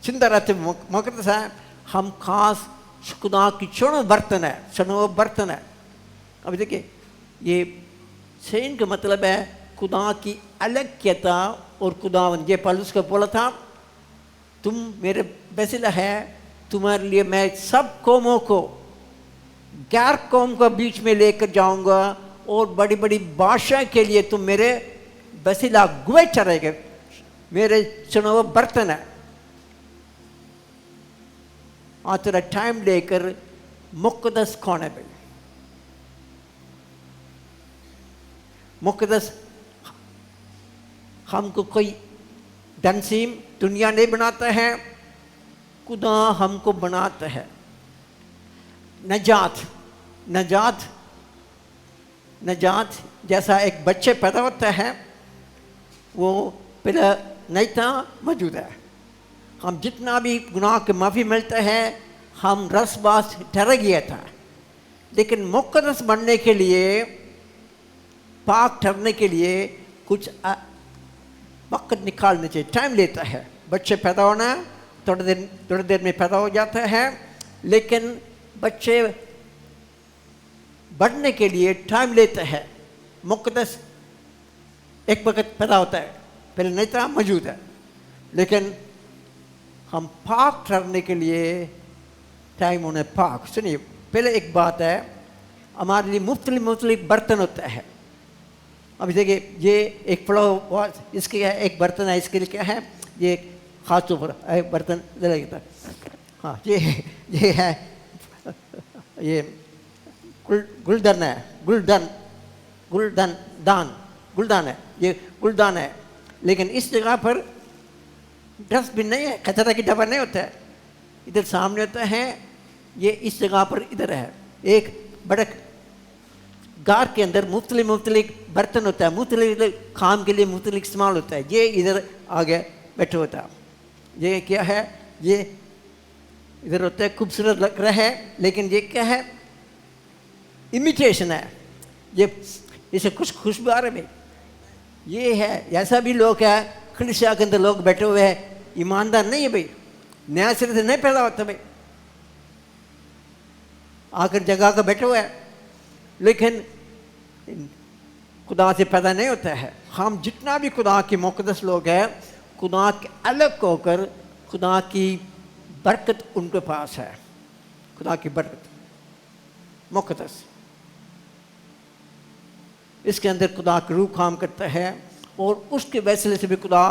जिंदा रहते मुक़द्दस है। हम खास खुदा की चुनो बर्तन है, चुनो बर्तन है। अब देखिए, ये सेंट का मतलब है खुदा की अलग और खुदावन। ये पौलुस को बोला था, तुम मेरे वसीला है, तुम्हारे लिए मैं सब कौमों को, गैर कौम को बीच में लेकर जाऊंगा और बड़ी बड़ी बादशाह के लिए तुम मेरे वसीला गुए चढ़ेगे। मेरे चुनो बर्तन है। और थोड़ा टाइम लेकर मुक़द्दस कौन है भाई? मुक़द्दस हमको कोई तंजीम दुनिया नहीं बनाता है, खुदा हमको बनाता है। नजात, नजात, नजात जैसा एक बच्चे पैदा होता है, वो पहले नहीं था, मौजूद है। हम जितना भी गुनाह के माफ़ी मिलता है, हम रसबास ठहर गया था। लेकिन मुक़द्दस बनने के लिए, पाक ठहरने के लिए कुछ वक्त निकालने चाहिए, टाइम लेता है। बच्चे पैदा होना थोड़ी देर में पैदा हो जाता है, लेकिन बच्चे बढ़ने के लिए टाइम लेता है। मुक़द्दस एक वक्त पैदा होता है, पहले नहीं था, मौजूद है। लेकिन हम पाक ठहरने के लिए टाइम होने पाक। सुनिए, पहले एक बात है, हमारे लिए मुख्तलिफ बर्तन होता है। अभी देखिए, ये एक फ्लो इसके है, एक बर्तन है, इसके लिए क्या है, ये खास तौर पर एक बर्तन लगता है। हाँ, ये है, ये गुलदन है, गुलदान है, ये गुलदान है। लेकिन इस जगह पर डस्टबिन नहीं है, कचरा की डब्बा नहीं होता है, इधर सामने होता है। ये इस जगह पर इधर है, एक बड़ा गार के अंदर मुख्तलिफ बर्तन होता है, मुख्तलिफ काम के लिए मुख्तलिफ इस्तेमाल होता है। ये इधर आगे बैठे होता है। ये क्या है, ये इधर होता है, खूबसूरत लग रहा है, लेकिन ये क्या है, इमिटेशन है। ये इसे कुछ खुशबू आ रही है। ये है, ऐसा भी लोग है कलीसिया के अंदर लोग बैठे हुए हैं, ईमानदार नहीं है भाई, नया सिरे से नहीं पैदा होता भाई, आकर जगह का बैठे हुए हैं, लेकिन खुदा से पैदा नहीं होता है। हम जितना भी खुदा के मुक़द्दस लोग हैं, खुदा के अलग होकर खुदा की बरकत उनके पास है। खुदा की बरकत मुक़द्दस, इसके अंदर खुदा की रूह काम करता है और उसके वसीले से भी खुदा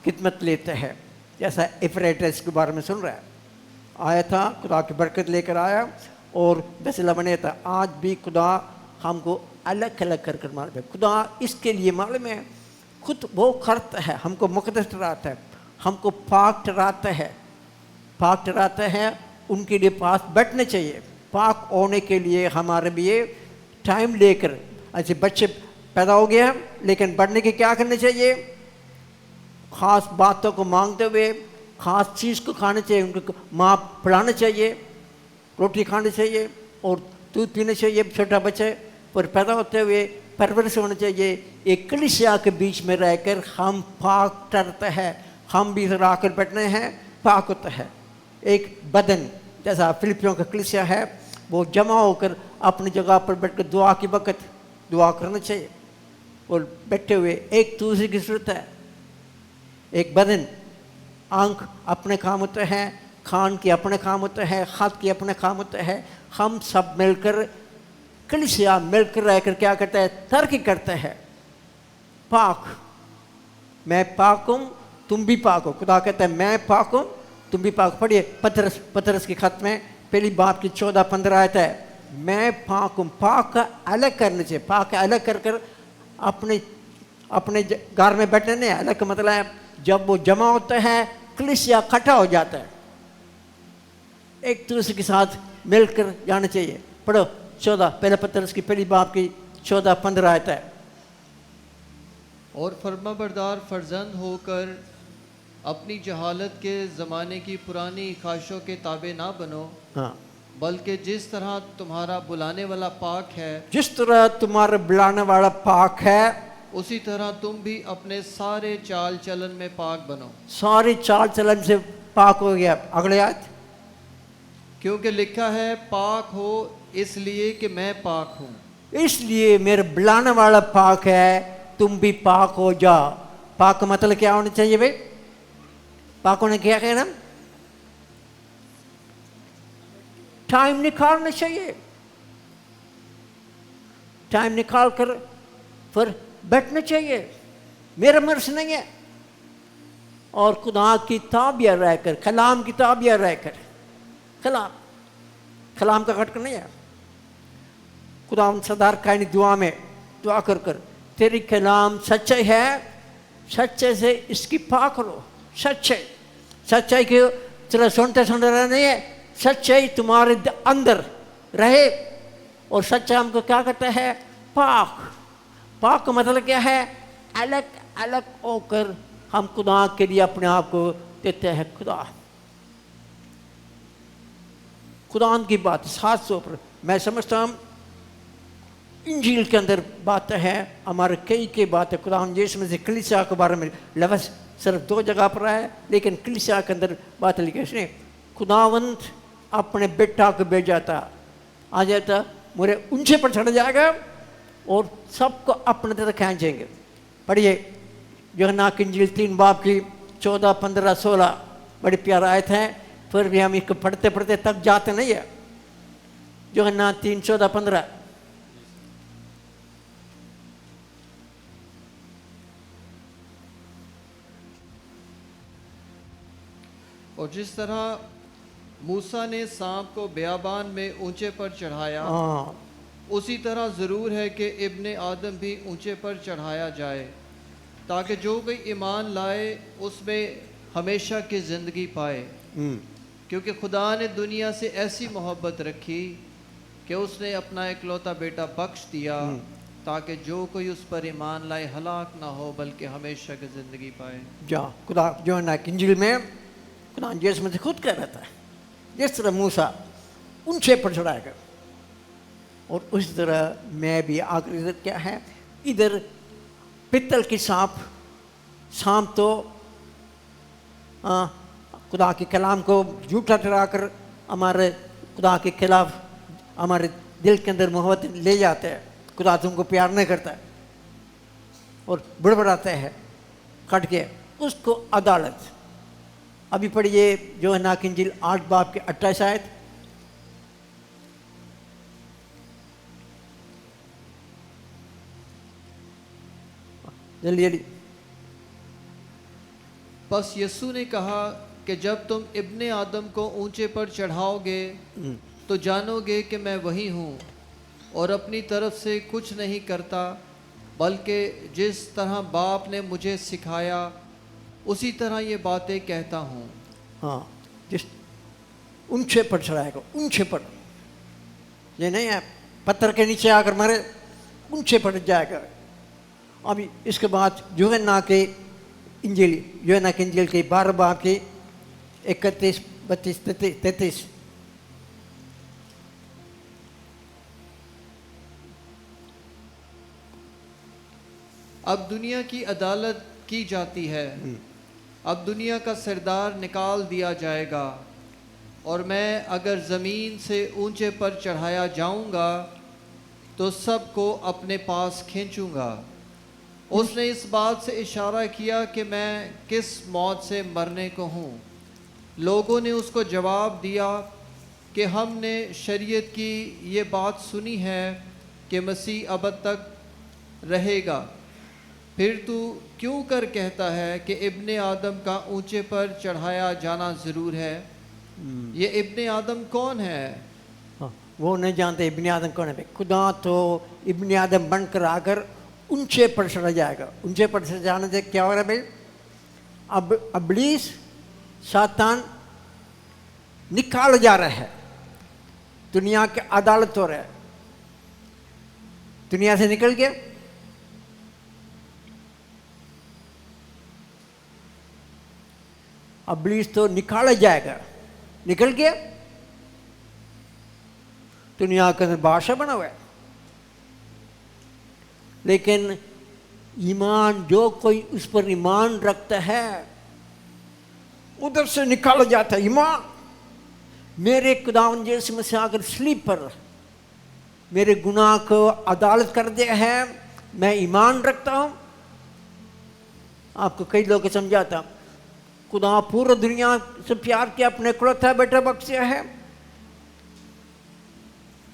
खिदमत लेता है। जैसा इफ्राइटिस के बारे में सुन रहा है, आया था खुदा की बरकत लेकर आया और वसीला बने था। आज भी खुदा हमको अलग अलग कर कर मालूम है। खुदा इसके लिए मालूम है, खुद वो करता है, हमको मुक़द्दस ठहराता है, हमको पाक ठहराता है, पाक ठहराता है। उनके लिए पास बैठने चाहिए। पाक होने के लिए हमारे लिए टाइम लेकर, ऐसे बच्चे पैदा हो गए हैं लेकिन बढ़ने के क्या करने चाहिए, ख़ास बातों को मांगते हुए ख़ास चीज़ को खाने चाहिए, उनको माँ पिलाना चाहिए, रोटी खानी चाहिए और दूध पीना चाहिए। छोटा बच्चे पर पैदा होते हुए परवरिश होना चाहिए। एक कलीसिया के बीच में रहकर हम पाक ठहरते हैं, हम भी इधर आकर बैठने हैं, पाक होता है। एक बदन जैसा फिलिपियों का कलीसिया है, वो जमा होकर अपनी जगह पर बैठकर दुआ की वक़्त दुआ करना चाहिए और बैठे हुए एक दूसरे की ज़रूरत है। एक बदन, आँख अपने काम होते हैं, कान के अपने काम होते हैं, हाथ के अपने काम होते हैं। हम सब मिलकर कलीसिया मिलकर रहकर क्या करता है, तर्क करता है पाक। मैं पाक हूँ तुम भी पाक हो। खुदा कहता है मैं पाक हूँ तुम भी पाक। पढ़िए पतरस के खत में पहली बाब की 14-15 आयत है, मैं पाक हूँ। पाक का अलग करने चाहिए, पाक का अलग कर कर अपने घर में बैठने नहीं। अलग का मतलब है जब वो जमा होता है कलीसिया इकट्ठा हो जाता है, एक दूसरे के साथ मिलकर जाना चाहिए। पढ़ो 14 पहले पतरस की पहली बाब की 14-15 आयत है। और फर्माबरदार फर्जंद होकर अपनी जहालत के ज़माने की पुरानी ख्वाहिशों के ताबे ना बनो, हाँ, बल्कि जिस तरह तुम्हारा बुलाने वाला पाक है, जिस तरह तुम्हारा बुलाने वाला पाक है उसी तरह तुम भी अपने सारे चाल चलन में पाक बनो। सारी चाल चलन से पाक हो गया। अगले आयत, क्योंकि लिखा है पाक हो इसलिए कि मैं पाक हूँ। इसलिए मेरा बुलाने वाला पाक है, तुम भी पाक हो जाओ। पाक का मतलब क्या होना चाहिए भाई? पाक होने क्या कहना, टाइम निकालना चाहिए, टाइम निकाल कर फिर बैठना चाहिए। मेरा मर्ज नहीं है। और खुदा की ताबिया रहकर, कलाम की ताबिया रहकर, कलाम का खटक नहीं है। खुदा उन सदार कायनी दुआ में दुआ कर कर, तेरी कलाम सच्चाई है, सच्चे से इसकी पाक लो। सच्चाई के चलो सुनते रहे नहीं है, सच्चाई तुम्हारे अंदर रहे। और सच्चाई हमको क्या करता है, पाक। पाक का मतलब क्या है, अलग अलग होकर हम खुदा के लिए अपने आप को देते हैं। खुदा की बात 700 पर मैं समझता हूँ इंजील के अंदर बातें हैं, हमारे कई बातें खुदा यीशु में से कलीसिया के बारे में लफ्ज़ सिर्फ 2 जगह पर है, लेकिन कलीसिया के अंदर बात लिखी इसने, खुदावंत अपने बेटा को भेजा था, आ जाता मुझे ऊंचे पर चढ़ जाएगा और सबको अपने तरफ खींचेंगे। पढ़िए यूहन्ना की इंजील 3 बाब की 14, 15, 16 बड़ी प्यारा आयत है। फिर भी हम इसको पढ़ते पढ़ते तक जाते नहीं है। यूहन्ना 3, 14, 15। और जिस तरह मूसा ने सांप को बियाबान में ऊंचे पर चढ़ाया, हाँ, उसी तरह ज़रूर है कि इब्ने आदम भी ऊंचे पर चढ़ाया जाए, ताकि जो कोई ईमान लाए उसमें हमेशा की ज़िंदगी पाए। क्योंकि खुदा ने दुनिया से ऐसी मोहब्बत रखी कि उसने अपना इकलौता बेटा बख्श दिया, ताकि जो कोई उस पर ईमान लाए हलाक ना हो बल्कि हमेशा की ज़िंदगी पाए। खुदा यूहन्ना की इंजील में खुदा यीशु में से खुद कह रहता है, जिस तरह मूसा ऊंचे पर चढ़ाएगा और उसी तरह मैं भी आकर इधर क्या है, इधर पित्तल की सांप तो खुदा के कलाम को झूठा ठहराकर हमारे खुदा के खिलाफ हमारे दिल के अंदर मोहब्बत ले जाते हैं। खुदा तुमको प्यार नहीं करता है और बड़बड़ाते हैं कट के, उसको अदालत। अभी पढ़िए यूहन्ना की इंजील 8 बाब के 28 आयत। जल्दी जल्दी। बस यीशु ने कहा कि जब तुम इब्ने आदम को ऊंचे पर चढ़ाओगे तो जानोगे कि मैं वही हूँ और अपनी तरफ से कुछ नहीं करता, बल्कि जिस तरह बाप ने मुझे सिखाया उसी तरह ये बातें कहता हूँ। हाँ, जिस ऊंचे पर चढ़ाएगा, ऊंचे पर, ये नहीं है पत्थर के नीचे आकर मरे, ऊंचे पर जाएगा। अभी इसके बाद यूहन्ना के इंजील के 12 बाब के 31, 32, 33। अब दुनिया की अदालत की जाती है, अब दुनिया का सरदार निकाल दिया जाएगा, और मैं अगर ज़मीन से ऊंचे पर चढ़ाया जाऊंगा तो सबको अपने पास खींचूंगा। उसने इस बात से इशारा किया कि मैं किस मौत से मरने को हूँ। लोगों ने उसको जवाब दिया कि हमने शरीयत की ये बात सुनी है कि मसीह अब तक रहेगा, फिर तू क्यों कर कहता है कि इब्ने आदम का ऊंचे पर चढ़ाया जाना ज़रूर है। ये इब्ने आदम कौन है? हाँ, वो नहीं जानते इब्ने आदम कौन है। खुदा तो इब्ने आदम बनकर आकर ऊंचे पर चढ़ा जाएगा। ऊंचे पर चढ़ जाने से क्या हो रहा है भाई? अब इब्लीस शैतान निकाल जा रहा है, दुनिया की अदालत हो रहा है, दुनिया से निकल गया। इब्लीस तो निकाला जाएगा, निकल गया, दुनिया के अंदर बादशाह बना हुआ है। लेकिन ईमान, जो कोई उस पर ईमान रखता है उधर से निकाला जाता है। ईमान, मेरे खुदावंद यीशु मसीह आकर स्लीप पर मेरे गुनाह को अदालत कर दिया है, मैं ईमान रखता हूं। आपको कई लोग समझाता, खुदा पूरा दुनिया से प्यार किया, अपने इकलौता बेटा बख्शिया है,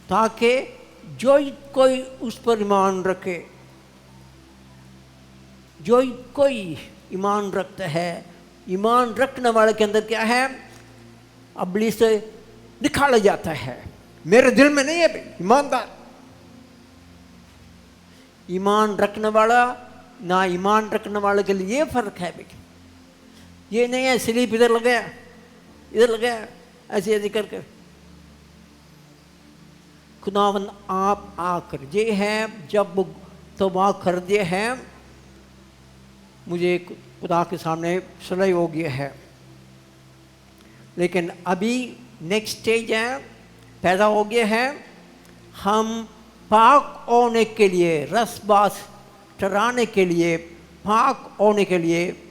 ताकि जो कोई उस पर ईमान रखे, जो कोई ईमान रखता है, ईमान रखने वाले के अंदर क्या है? इब्लीस से निकाला जाता है। मेरे दिल में नहीं है भाई ईमानदार, ईमान रखने वाला ना ईमान रखने वाले के लिए ये फर्क है भाई। ये नहीं है स्लीप इधर लगाया, इधर लगाया, ऐसे ऐसे कर कर। खुदावंद आप आकर ये है, जब तौबा कर दिए है, मुझे खुदा के सामने सुलह हो गया है। लेकिन अभी नेक्स्ट स्टेज है, पैदा हो गया है। हम पाक होने के लिए, रसबास ठहराने के लिए, पाक होने के लिए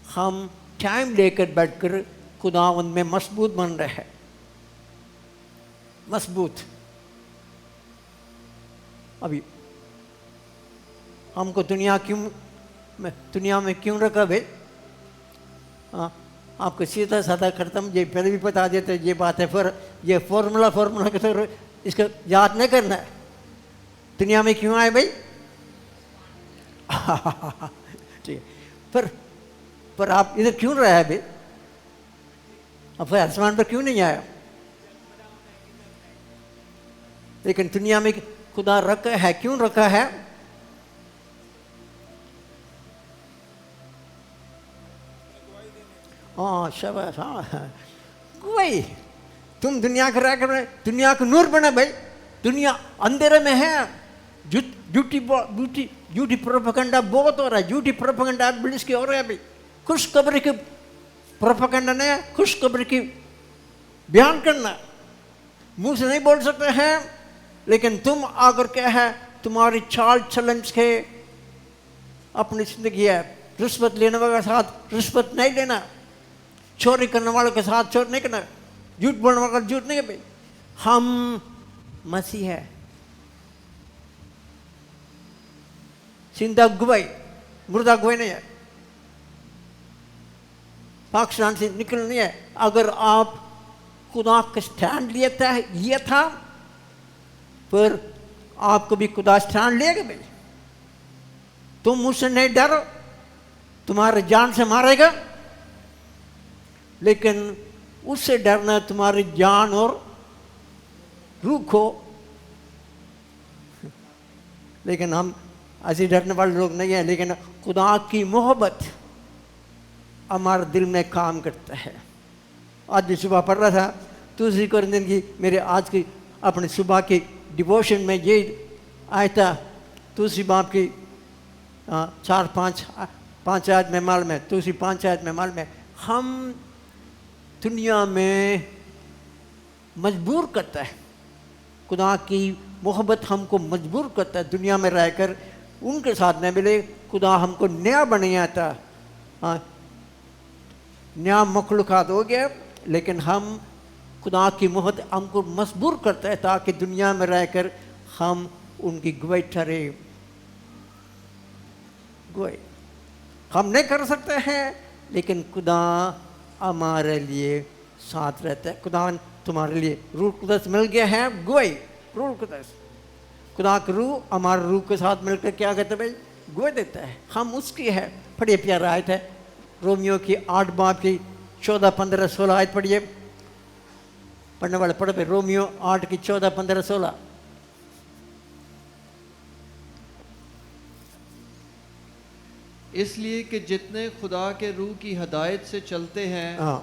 हम टाइम लेकर बैठकर खुदावंद में मजबूत बन रहे हैं। मजबूत। अभी हमको दुनिया में क्यों रखा भाई? आपको सीधा साधा खत्म, ये पहले भी बता देते ये बात है, फिर ये फॉर्मूला के तो इसको याद नहीं करना है। दुनिया में क्यों आए भाई? ठीक है, पर आप इधर क्यों रहे हैं भाई? अब फिर आसमान पर क्यों नहीं आया? लेकिन दुनिया में खुदा रखा है, क्यों रखा है? हाँ शाबाश, हाँ भाई, तुम दुनिया का रह कर दुनिया का नूर बना भाई। दुनिया अंधेरे में है, झूठी प्रोपेगेंडा बहुत हो रहा है। झूठी प्रोपेगेंडा इब्लीस की हो रहा है भाई। खुशखबरी की प्रोपेगेंडा नहीं है, खुशखबरी की बयान करना मुंह से नहीं बोल सकते हैं, लेकिन तुम आकर क्या है, तुम्हारी चाल चलन के अपनी जिंदगी है। रिश्वत लेने वाले के साथ रिश्वत नहीं लेना, चोरी करने वालों के साथ चोरी नहीं करना, झूठ बोलने वाला झूठ नहीं है। हम मसीह है, जिंदा गवाही, मुर्दा गवाही नहीं है, पाकिस्तान से निकल नहीं है। अगर आप खुदा का स्टैंड लिया था, फिर आपको भी खुदा स्टैंड लेगा भाई। तुम मुझसे नहीं डरो, तुम्हारे जान से मारेगा, लेकिन उससे डरना तुम्हारी जान और रूह को। लेकिन हम ऐसे डरने वाले लोग नहीं हैं, लेकिन खुदा की मोहब्बत हमारे दिल में काम करता है। आज भी सुबह पढ़ रहा था दूसरी कोरिन्थियन की, मेरे आज की अपने सुबह की डिवोशन में ये आया था, दूसरी बाप की 4-5 आयत में मालूम है, दूसरी 5 आयत में मालूम है, हम दुनिया में मजबूर करता है, खुदा की मोहब्बत हमको मजबूर करता है दुनिया में रहकर उनके साथ न मिले। खुदा हमको नया बनाया था, नया मखलूक़ात हो गया, लेकिन हम खुदा की मोहब्बत हमको मजबूर करता है ताकि दुनिया में रहकर हम उनकी गवाही ठहरे। गवाही हम नहीं कर सकते हैं, लेकिन खुदा हमारे लिए साथ रहता है। खुदा तुम्हारे लिए रूह कुदस मिल गया है, गवाही रूह कुदस, खुदा का रूह हमारे रूह के साथ मिलकर क्या कहते भाई, गवाही देता है, हम उसकी है। बड़ी प्यारा आयत है, रोमियो की 8 बाब की 14, 15, 16 आयत पढ़िए, पढ़ने वाले पढ़े पे, रोमियो 8 की 14, 15, 16। इसलिए कि जितने खुदा के रूह की हदायत से चलते हैं हाँ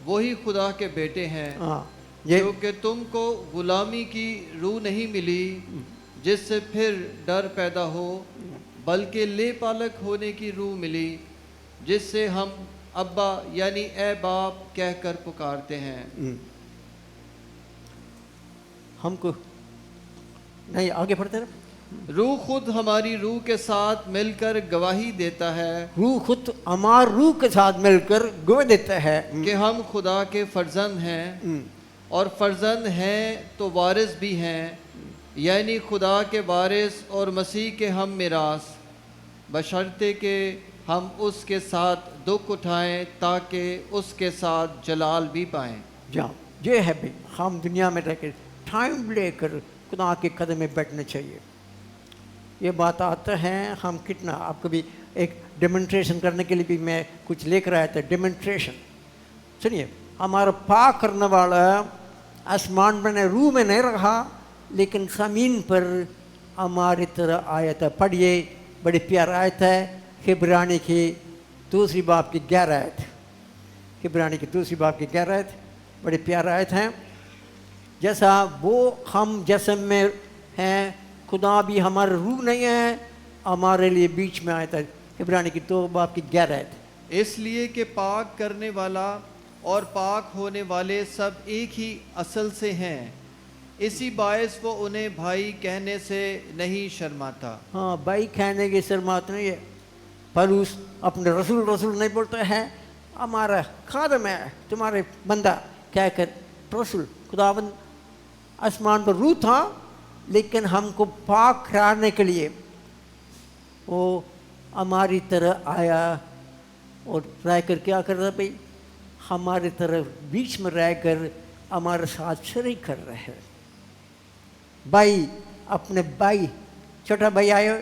वही खुदा के बेटे हैं। हाँ, ये क्योंकि तुमको गुलामी की रूह नहीं मिली जिससे फिर डर पैदा हो, बल्कि ले पालक होने की रूह मिली जिससे हम अब्बा यानी ए बाप कहकर पुकारते हैं। हमको नहीं आगे पढ़ते रहे। रूह खुद हमारी रूह के साथ मिलकर गवाही देता है रूह खुद हमार रूह के साथ मिलकर गवाही देता है कि हम खुदा के फर्जंद हैं, और फर्जंद हैं तो वारिस भी हैं, यानी खुदा के वारिस और मसीह के हम मिरास, बशर्ते के हम उसके साथ दुख उठाएं ताकि उसके साथ जलाल भी पाएं। जाओ, ये है भाई, हम दुनिया में रहकर टाइम लेकर खुदा के कदम में बैठना चाहिए। ये बात आता है हम कितना, आपको भी एक डेमोन्स्ट्रेशन करने के लिए भी मैं कुछ लेकर आया था, डेमोन्स्ट्रेशन सुनिए। हमारा पाक करने वाला आसमान में रूह में नहीं रहा, लेकिन ज़मीन पर हमारी तरह आया था। पढ़िए, बड़ी प्यारा आयत है, इब्रानी की 2 बाब की 11 आयत, इब्रानी की 2 बाब की 11 आयत, बड़ी प्यारा आयत है। जैसा वो हम जिस्म में हैं, खुदा भी हमारे रूह नहीं है, हमारे लिए बीच में आया था। इब्रानी की 2 बाब की 11 आयत। इसलिए कि पाक करने वाला और पाक होने वाले सब एक ही असल से हैं, इसी बायस वो उन्हें भाई कहने से नहीं शर्माता। हाँ, भाई कहने की शर्मात नहीं है। पलूस अपने रसूल रसूल नहीं बोलते हैं, हमारा खादम है, तुम्हारे बंदा कहकर रसूल। खुदावंद आसमान पर रूह था, लेकिन हमको पाक कराने के लिए वो हमारी तरह आया और रहकर क्या कर रहा भाई, हमारे तरह बीच में रहकर हमारे साथ शरीक कर रहे हैं। भाई अपने भाई, छोटा भाई आयो,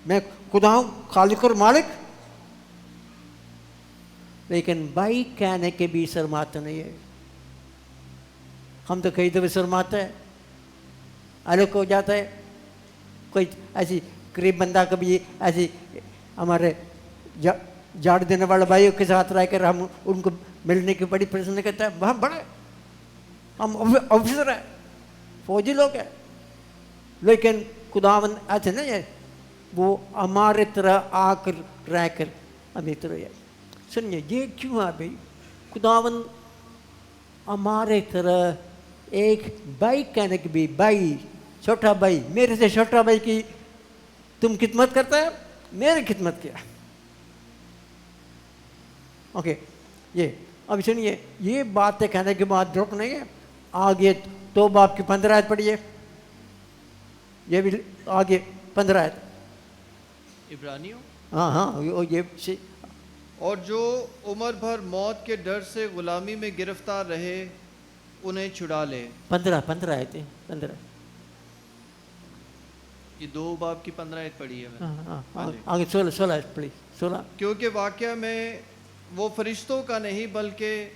मैं खुदा हूँ, खालिक और मालिक, लेकिन भाई कहने के भी शर्माते नहीं है। हम तो कई दफे शर्माते हैं, अलग हो जाता है। कोई ऐसी करीब बंदा कभी ऐसी हमारे झाड़ देने वाले भाइयों के साथ रहकर हम उनको मिलने की बड़ी प्रसन्न करता है, वहाँ बड़े हम ऑफिसर है, फौजी लोग हैं, लेकिन खुदावंद ऐसे नहीं है, वो हमारे तरह आकर रहकर हमें तरह है। सुनिए, ये क्यों है भाई, खुदावंद हमारे तरह एक भाई कहने की भी, भाई छोटा भाई, मेरे से छोटा भाई की तुम खिदमत करता है, मेरी खिदमत किया। ओके, ये अब सुनिए, ये बातें कहने के बाद रुक नहीं है, आगे 2 बाब की 15 आयत पढ़िए, ये भी आगे 15 आयत। इब्रानियों, हाँ हाँ, ये और जो उम्र भर मौत के डर से गुलामी में गिरफ्तार रहे उन्हें छुड़ा ले। 15 आयत है, 15। ये 2 बाब की 15 आयत पढ़ी है मैंने। हाँ, हाँ जी। आगे 16 प्लीज 16। क्योंकि वाकया में वो फरिश्तों का नहीं बल्कि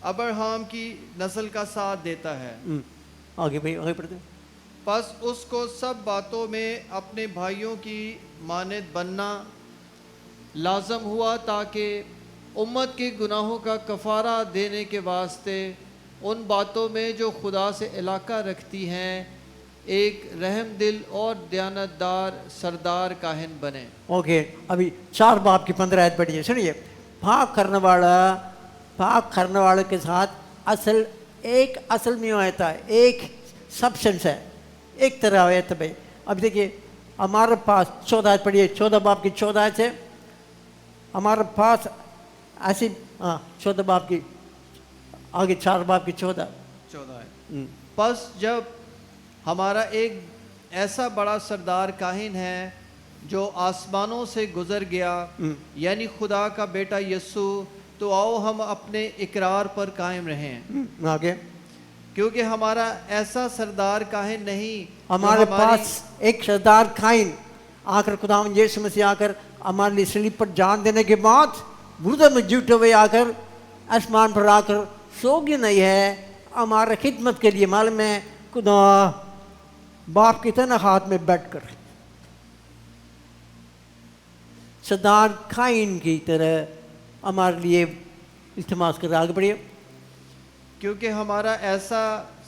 अब्राहम की नस्ल का साथ देता है। आगे भाई आगे पढ़ते। बस उसको सब बातों में अपने भाइयों की मानद बनना लाजम हुआ ताकि उम्मत के गुनाहों का कफ़ारा देने के वास्ते उन बातों में जो खुदा से इलाका रखती हैं एक रहम दिल और दयानतदार सरदार काहिन बने। ओके, अभी 4 बाब की 15 आयत पढ़िए। सुनिए, पाक करने वाले के साथ असल में आता है, एक सब्सटेंस है, एक तरह आयत है भाई। अब देखिए हमारे पास 14 आयत पढ़िए, 14 बाब की 14 आयत है हमारे पास ऐसी। हाँ 14 बाब की आगे 4 बाब की 14 है। बस जब हमारा एक ऐसा बड़ा सरदार काहिन है जो आसमानों से गुजर गया यानी खुदा का बेटा यस्सु, तो आओ हम अपने इकरार पर कायम रहें। आगे, क्योंकि हमारा ऐसा सरदार काहिन नहीं, हमारे पास एक सरदार काहिन आकर खुदावंद यीशु मसीह आकर हमारे लिए सलीब पर जान देने के बाद मुर्दों में जीते हुए आकर आसमान पर आकर सो गया नहीं है हमारे खिदमत के लिए। मालूम है खुदा बाप की तरह हाथ में बैठकर सरदार काइन की तरह हमारे लिए इल्तिमास कर आगे बढ़िए। क्योंकि हमारा ऐसा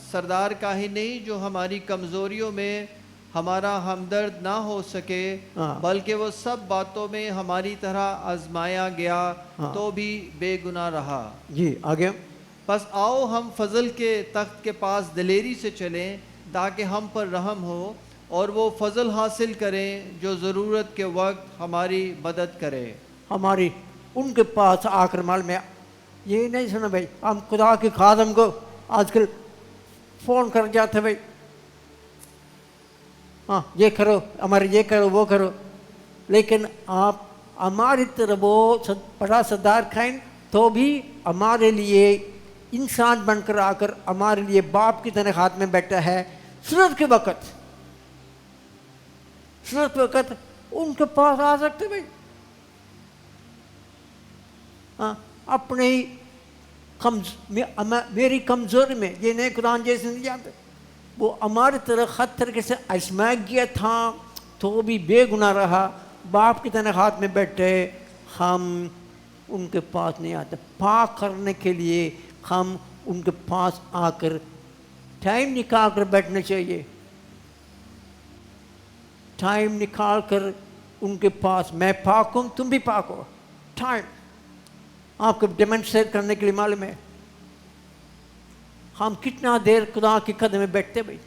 सरदार काहिन नहीं जो हमारी कमज़ोरियों में हमारा हमदर्द ना हो सके, बल्कि वो सब बातों में हमारी तरह आजमाया गया तो भी बेगुनाह रहा। जी आगे। बस आओ हम फजल के तख्त के पास दिलेरी से चलें ताकि हम पर रहम हो और वो फजल हासिल करें जो ज़रूरत के वक्त हमारी मदद करे। हमारी उनके पास आकर माल में ये नहीं सुना भाई, हम खुदा के खादम को आजकल फ़ोन कर जाते भाई, हाँ ये करो हमारे, ये करो वो करो, लेकिन आप हमारी तरह वो बड़ा सरदार खाइन तो भी हमारे लिए इंसान बनकर आकर हमारे लिए बाप की तरह हाथ में बैठा है। सूरत के वक़्त उनके पास आ सकते भाई, हाँ अपने ही मेरी कमज़ोरी में ये नए कुरान जैसे नहीं जानते, वो हमारी तरह खत तरीके से आजमाया गया था तो भी बेगुनाह रहा, बाप की तरह हाथ में बैठे। हम उनके पास नहीं आते, पाक करने के लिए हम उनके पास आकर टाइम निकाल कर बैठना चाहिए, टाइम निकाल कर उनके पास, मैं पाक हूँ तुम भी पाक हो, टाइम आपको डेमोन्स्ट्रेट करने के लिए। मालूम है हम कितना देर खुदा के कदम में बैठते भाई,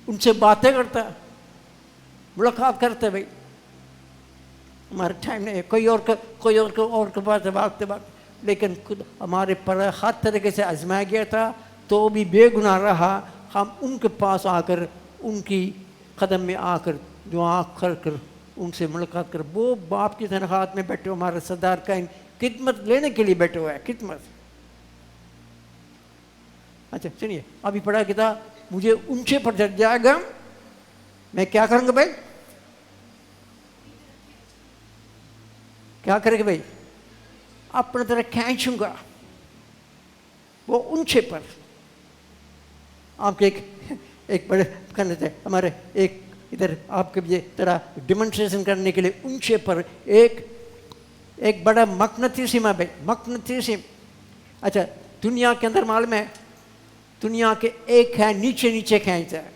उनसे बातें करता, मुलाकात करते भाई, हमारा टाइम नहीं है, कोई और के पास भागते भागते, लेकिन खुद हमारे पर हर तरीके से आजमाया गया था तो भी बेगुनाह रहा। हम उनके पास आकर उनकी कदम में आकर दुआ कर कर उनसे मुलाकात कर, वो बाप की तरह हाथ में बैठे, हमारे सरदार का खिदमत लेने के लिए बैठे हुआ है, खिदमत। अच्छा सुनिए, अभी पढ़ा कि था मुझे ऊंचे पर चढ़ जाएगा, मैं क्या करूँगा भाई, क्या करेंगे भाई, अपने तरह खींचूंगा वो ऊंचे पर। आपके एक बड़े कहने थे हमारे एक इधर आपके ये तरह डिमॉन्स्ट्रेशन करने के लिए ऊंचे पर एक बड़ा मकनतीसिम है भाई, मकनतीसिम। अच्छा दुनिया के अंदर मालूम है, दुनिया के एक है नीचे नीचे खींचता है,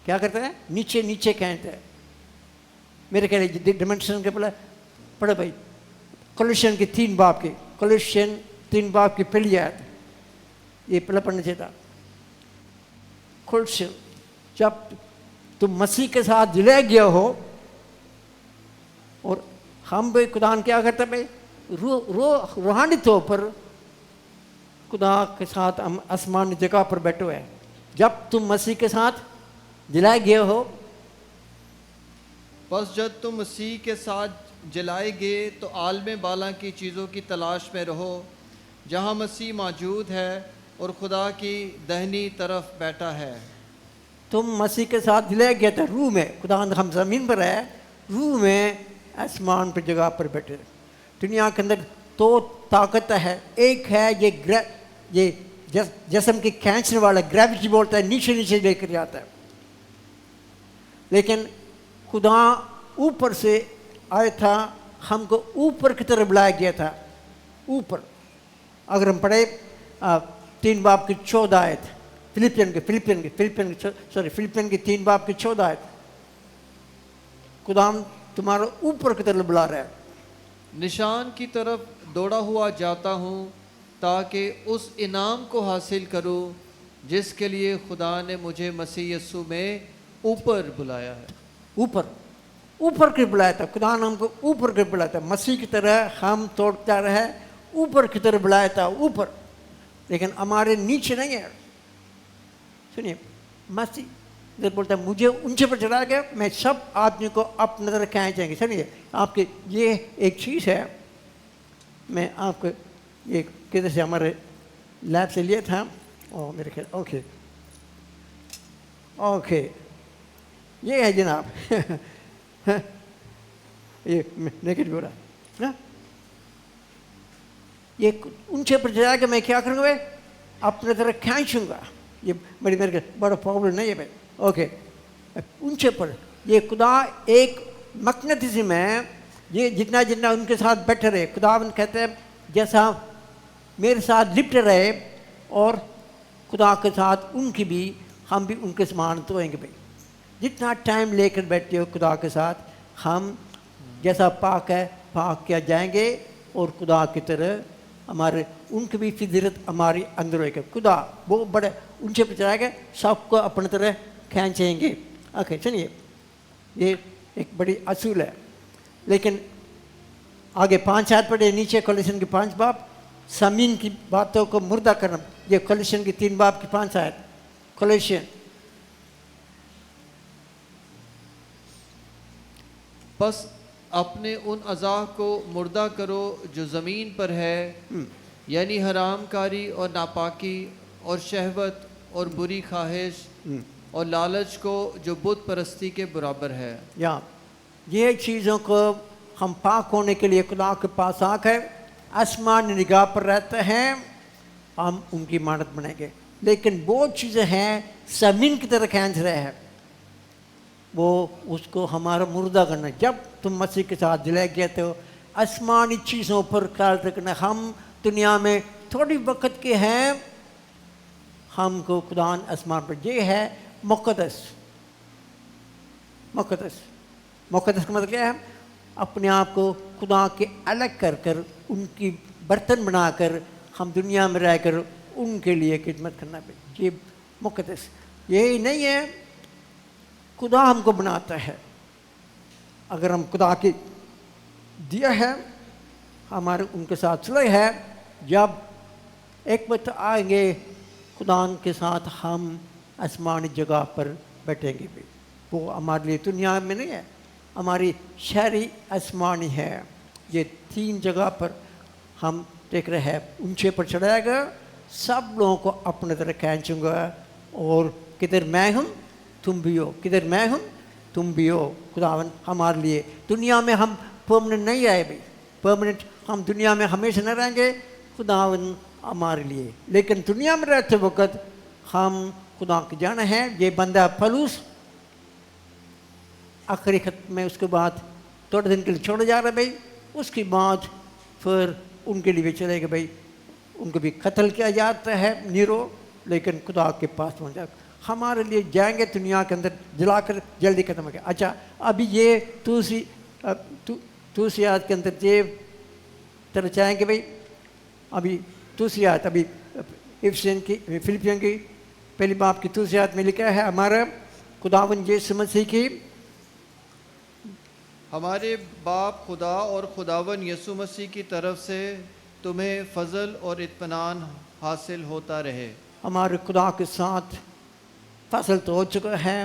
क्या करता है, नीचे नीचे खींचता है। मेरे ख्याल डिमेंशन के पढ़े भाई, कोलोसियन की 3 बाब की, कोलोसियन 3 बाब की पहली आयत, ये पहला पढ़ना चाहिए था। कोलोसियन, जब तुम मसीह के साथ जुड़े गए हो, और हम भाई खुदा क्या करते भाई, रूहानी तौर पर खुदा के साथ हम आसमान जगह पर बैठे हुए हैं। जब तुम मसीह के साथ जलाए गए हो, बस जब तुम मसीह के साथ जलाए गए तो आलम बाला की चीज़ों की तलाश में रहो जहाँ मसीह मौजूद है और खुदा की दाहिनी तरफ बैठा है। तुम मसीह के साथ ले गया था रूह में, खुदा हम ज़मीन पर है, रूह में आसमान पर जगह पर बैठे। दुनिया के अंदर दो ताकत है, एक है ये जिस्म की खींचने वाला ग्रेविटी बोलता है, नीचे नीचे लेकर जाता है। लेकिन खुदा ऊपर से आया था, हमको ऊपर की तरफ बुलाया गया था, ऊपर। अगर हम पढ़े 3 बाब की 14 आयत, फिलिपियन की 3 बाब की 14 आयत, खुदा तुम्हारा ऊपर की तरफ बुला रहा है। निशान की तरफ दौड़ा हुआ जाता हूँ ताकि उस इनाम को हासिल करूँ जिसके लिए खुदा ने मुझे मसीह यीशु में ऊपर बुलाया है। ऊपर के बुलाया था खुदा ने, हमको ऊपर के बुलाया था। मसीह की तरह हम तोड़ता रहे, ऊपर की तरफ बुलाया था, ऊपर। लेकिन हमारे नीचे नहीं है। सुनिए, मसीह जब बोलता है मुझे ऊंचे पर चढ़ा गया, मैं सब आदमी को अपनी तरह खींचेंगे। सुनिए, आपके ये एक चीज़ है, मैं आपको ये किधर से हमारे लैब से लिया था, और मेरे ख्याल ओके ये है जनाब। ये नेगेटिव हो रहा है। ये ऊंचे पर चढ़ा के मैं क्या करूँगा, अपने तरह खींचूंगा। ये मेरे बड़ा प्रॉब्लम नहीं है भाई। ओके, ऊंचे पर ये खुदा एक मकनतीसी में, ये जितना जितना उनके साथ बैठे रहे, खुदावन कहते हैं जैसा मेरे साथ लिपटे रहे और खुदा के साथ उनकी भी, हम भी उनके समान तो होंगे भाई। जितना टाइम लेकर बैठते हो खुदा के साथ, हम जैसा पाक है पाक किया जाएंगे, और खुदा की तरह हमारे उनकी भी फितरत हमारी अंदर होएगा। खुदा वो बड़े ऊंचे पर चढ़ाएगा, सबको अपनी तरह खींचेंगे। ओके, सुनिए, ये एक बड़ी असूल है। लेकिन आगे 5 आयत पढ़े नीचे, कोलोसियन की 5 बाब, ज़मीन की बातों को मुर्दा करना। ये कोलोसियन की 3 बाब की 5 आयत, कोलोसियन। बस अपने उन अज़ा को मुर्दा करो जो ज़मीन पर है, यानी हरामकारी और नापाकी और शहवत और बुरी ख्वाहिश और लालच को जो बुत परस्ती के बराबर है। या ये चीज़ों को हम पाक होने के लिए खुदा के पास आकर आसमान निगाह पर रहते हैं, हम उनकी मानत बनेंगे। लेकिन वो चीज़ें हैं ज़मीन की तरह खींच रहे हैं, वो उसको हमारा मुर्दा करना। जब तुम मसीह के साथ जलाए गए थे, आसमानी चीज़ों पर ख्याल रखना। हम दुनिया में थोड़ी वक्त के हैं, हमको खुदा आसमान पर, ये है मुक़द्दस। मुक़द्दस का मतलब क्या है? अपने आप को खुदा के अलग कर कर, उनकी बर्तन बनाकर हम दुनिया में रहकर उनके लिए खिदमत करना। ये मुक़द्दस, यही नहीं है खुदा हमको बनाता है। अगर हम खुदा की दिया है, हमारे उनके साथ सुलह है, जब एक वक्त आएंगे खुदा के साथ हम आसमानी जगह पर बैठेंगे भी। वो हमारे लिए दुनिया में नहीं है, हमारी शहरी आसमानी है। ये 3 जगह पर हम देख रहे हैं। ऊंचे पर चढ़ाएगा, सब लोगों को अपने तरह खींचूंगा, और किधर मैं हूँ तुम भी हो, किधर मैं हूँ तुम भी हो। खुदावन हमारे लिए, दुनिया में हम परमानेंट नहीं आए भाई, परमानेंट हम दुनिया में हमेशा न रहेंगे। खुदावन हमारे लिए, लेकिन दुनिया में रहते वक्त हम खुदा के जाना है। ये बंदा पलूस आखिरी खत में, उसके बाद थोड़े दिन के लिए छोड़ा जा रहा है भाई, उसके बाद फिर उनके लिए चलेगा भाई, उनको भी कत्ल किया जाता है नीरो, लेकिन खुदा के पास पहुँच जाएगा। हमारे लिए जाएंगे दुनिया के अंदर जलाकर जल्दी खत्म हो गया। अच्छा, अभी ये दूसरी आयत के अंदर ये तरह चाहेंगे भाई, अभी दूसरी आयत, अभी फिलिपियन की पहली बाब की दूसरी आयत में लिखा है, हमारा खुदावन यीशु मसीह की, हमारे बाप खुदा और खुदावन यीशु मसीह की तरफ से तुम्हें फजल और इत्मीनान हासिल होता रहे। हमारे खुदा के साथ फसल तो हो चुका है,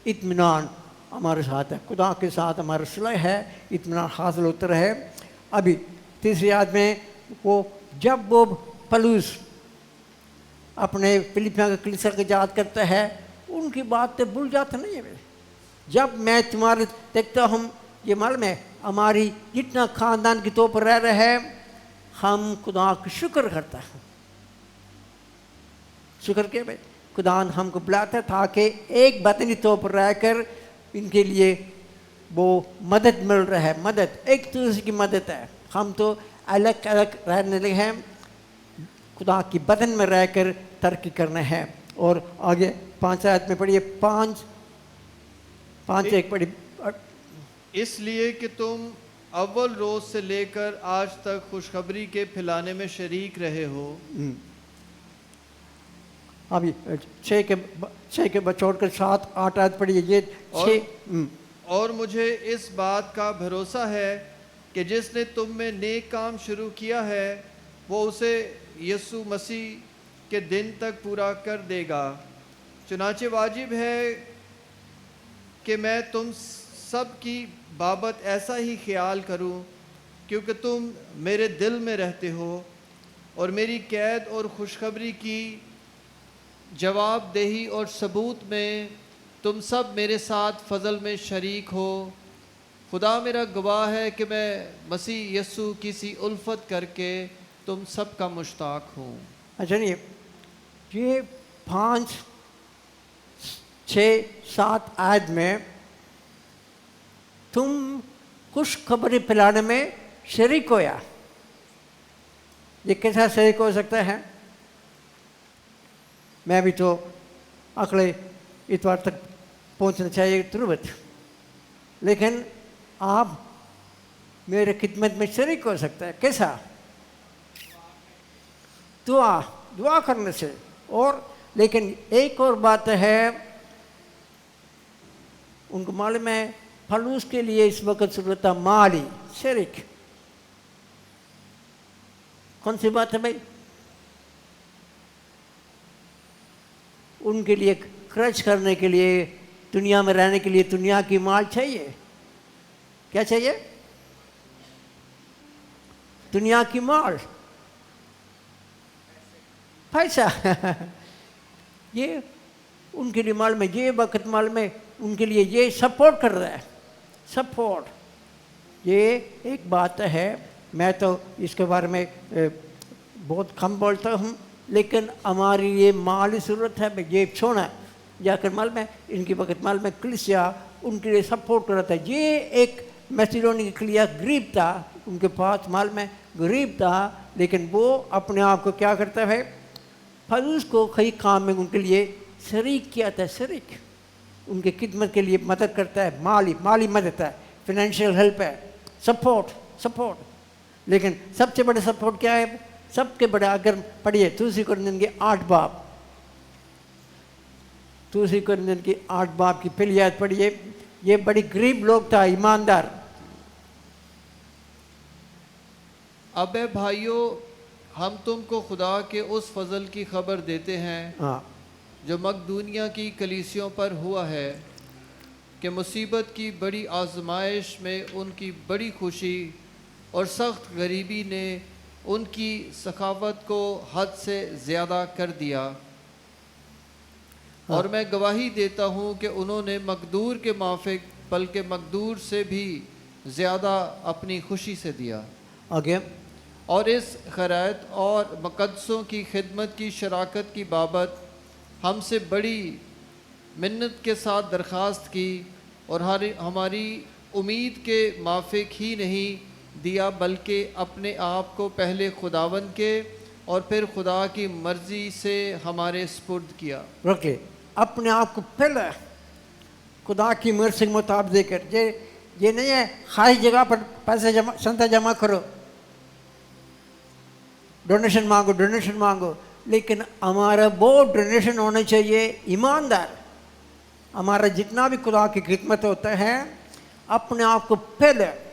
इत्मीनान हमारे साथ है। खुदा के साथ हमारा सुलह है, इत्मीनान हासिल होता रहे। अभी तीसरी आयत में वो, जब वो पलूस अपने फिलिपियों के कलीसिया को याद करता है, उनकी बातें भूल जाता नहीं है। जब मैं तुम्हारे देखता हूँ, ये मालूम है हमारी जितना ख़ानदान के तौर पर रह रहे हैं, हम खुदा का शुक्र करता है। शुक्र के भाई खुदा हमको बुलाता है ताकि एक बतनी तौर पर रहकर इनके लिए वो मदद मिल रहा है। मदद एक दूसरे की मदद है। हम तो अलग अलग रहने लगे हैं, खुदा की बदन में रहकर तरक्की करना है। और आगे 5 आयत में पढ़िए, 5:1 पढ़िए। इसलिए कि तुम अव्वल रोज़ से लेकर आज तक खुशखबरी के फैलाने में शरीक रहे हो। अभी 6 के छोड़कर 7-8 आयत पढ़िए। ये 6। और मुझे इस बात का भरोसा है कि जिसने तुम में नेक काम शुरू किया है वो उसे यीशु मसीह के दिन तक पूरा कर देगा। चुनाचे वाजिब है कि मैं तुम सब की बाबत ऐसा ही ख्याल करूं, क्योंकि तुम मेरे दिल में रहते हो और मेरी कैद और खुशखबरी की जवाबदेही और सबूत में तुम सब मेरे साथ फजल में शरीक हो। खुदा मेरा गवाह है कि मैं मसीह यस्सु की सी उल्फत करके तुम सब का मुश्ताक हूँ। अच्छा, नहीं ये 5, 6, 7 आयत में तुम खुशखबरी फैलाने में शरीक होया। ये कैसा शरीक हो सकता है? मैं भी तो अगले इतवार तक पहुंचना चाहिए तुरंत, लेकिन आप मेरे खिदमत में शरीक हो सकता है। कैसा? दुआ करने से। और लेकिन एक और बात है, उनको मालूम है फलूस के लिए इस वक्त जरूरत है माली शरीक। कौन सी बात है भाई? उनके लिए खर्च करने के लिए, दुनिया में रहने के लिए दुनिया की माल चाहिए। क्या चाहिए? दुनिया की माल, पैसा। ये उनके लिए माल में, ये वक्त माल में उनके लिए ये सपोर्ट कर रहा है। सपोर्ट, ये एक बात है। मैं तो इसके बारे में बहुत कम बोलता हूँ, लेकिन हमारी ये माली ज़रूरत है। ये छोड़ा जाकर माल में, इनकी वक्त माल में कलीसिया उनके लिए सपोर्ट कर रहा था। ये एक मैसिडोनिया के लिए गरीब था, उनके पास माल में गरीब था, लेकिन वो अपने आप को क्या करता है, फलूस को कई काम में उनके लिए शरीक किया था। शरीक उनके खिदमत के लिए मदद करता है, माली मदद है, फिनेंशियल हेल्प है, सपोर्ट। लेकिन सबसे बड़ा सपोर्ट क्या है? सबके बड़ा, अगर पढ़िए दूसरी कुरिन्थियों के 8 बाब, दूसरी कुरिन्थियों की 8 बाब की पहली आयत पढ़िए। ये बड़ी गरीब लोग था, ईमानदार। अबे भाइयों, हम तुमको खुदा के उस फजल की खबर देते हैं जो मकदूनिया की कलीसियों पर हुआ है, कि मुसीबत की बड़ी आजमाइश में उनकी बड़ी खुशी और सख्त गरीबी ने उनकी सखावत को हद से ज़्यादा कर दिया। और मैं गवाही देता हूँ कि उन्होंने मकदूर के माफिक बल्कि मकदूर से भी ज़्यादा अपनी खुशी से दिया। आगे, और इस खैरात और मुक़द्दसों की खिदमत की शराकत की बाबत हमसे बड़ी मिन्नत के साथ दरख्वास्त की, और हमारी उम्मीद के माफिक ही नहीं दिया, बल्कि अपने आप को पहले खुदावन के और फिर खुदा की मर्ज़ी से हमारे सुपुर्द किया। रोके, अपने आप को पहले खुदा की मर्ज़ी के मुताबिक देकर। ये नहीं है खाई जगह पर पैसे संता जमा करो, डोनेशन मांगो, लेकिन हमारा वो डोनेशन होना चाहिए ईमानदार। हमारा जितना भी खुदा की खिदमत होता है, अपने आप को पहले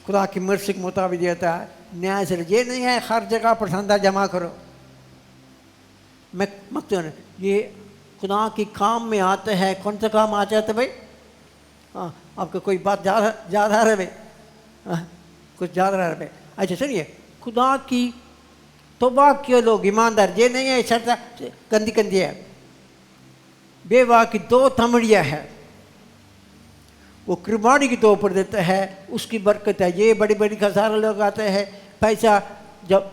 खुदा की मर्ज़ी के मुताबिक देता है, न्याय से। ये नहीं है हर जगह पर संता जमा करो। मैं मकसद ये खुदा के काम में आता है। कौन सा काम आ जाता है भाई? हाँ, आपको कोई बात ज़्यादा है भाई? कुछ ज़्यादा है भाई? अच्छा सुनिए, खुदा की तौबा के लोग ईमानदार, ये नहीं है शर्त गंदी है। बेवा की 2 तमड़ियाँ है, वो कुर्बानी के तौर पर देता है, उसकी बरकत है। ये बड़ी बड़ी खसारा लोग आते हैं, पैसा जब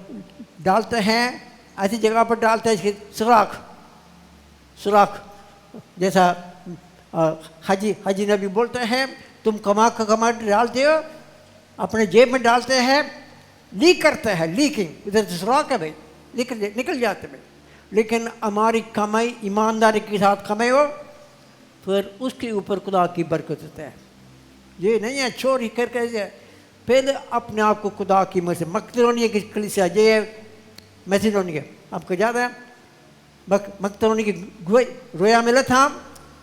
डालते हैं ऐसी जगह पर डालते हैं इसके सुराख जैसा हाजी नबी बोलते हैं, तुम कमा डालते हो, अपने जेब में डालते हैं, लीक करते हैं, लीकिंग इधर से सुराख है भाई, निकल जाते भाई। लेकिन हमारी कमाई ईमानदारी के साथ कमाई हो, फिर उसके ऊपर खुदा की बरकत होता है। ये नहीं है चोरी करके, पहले अपने आप को खुदा की मर्जी। मकदोनिया की कलीसिया, ये मैसिडोनिया आपको याद है, मकदोनिया की रोया मिला था,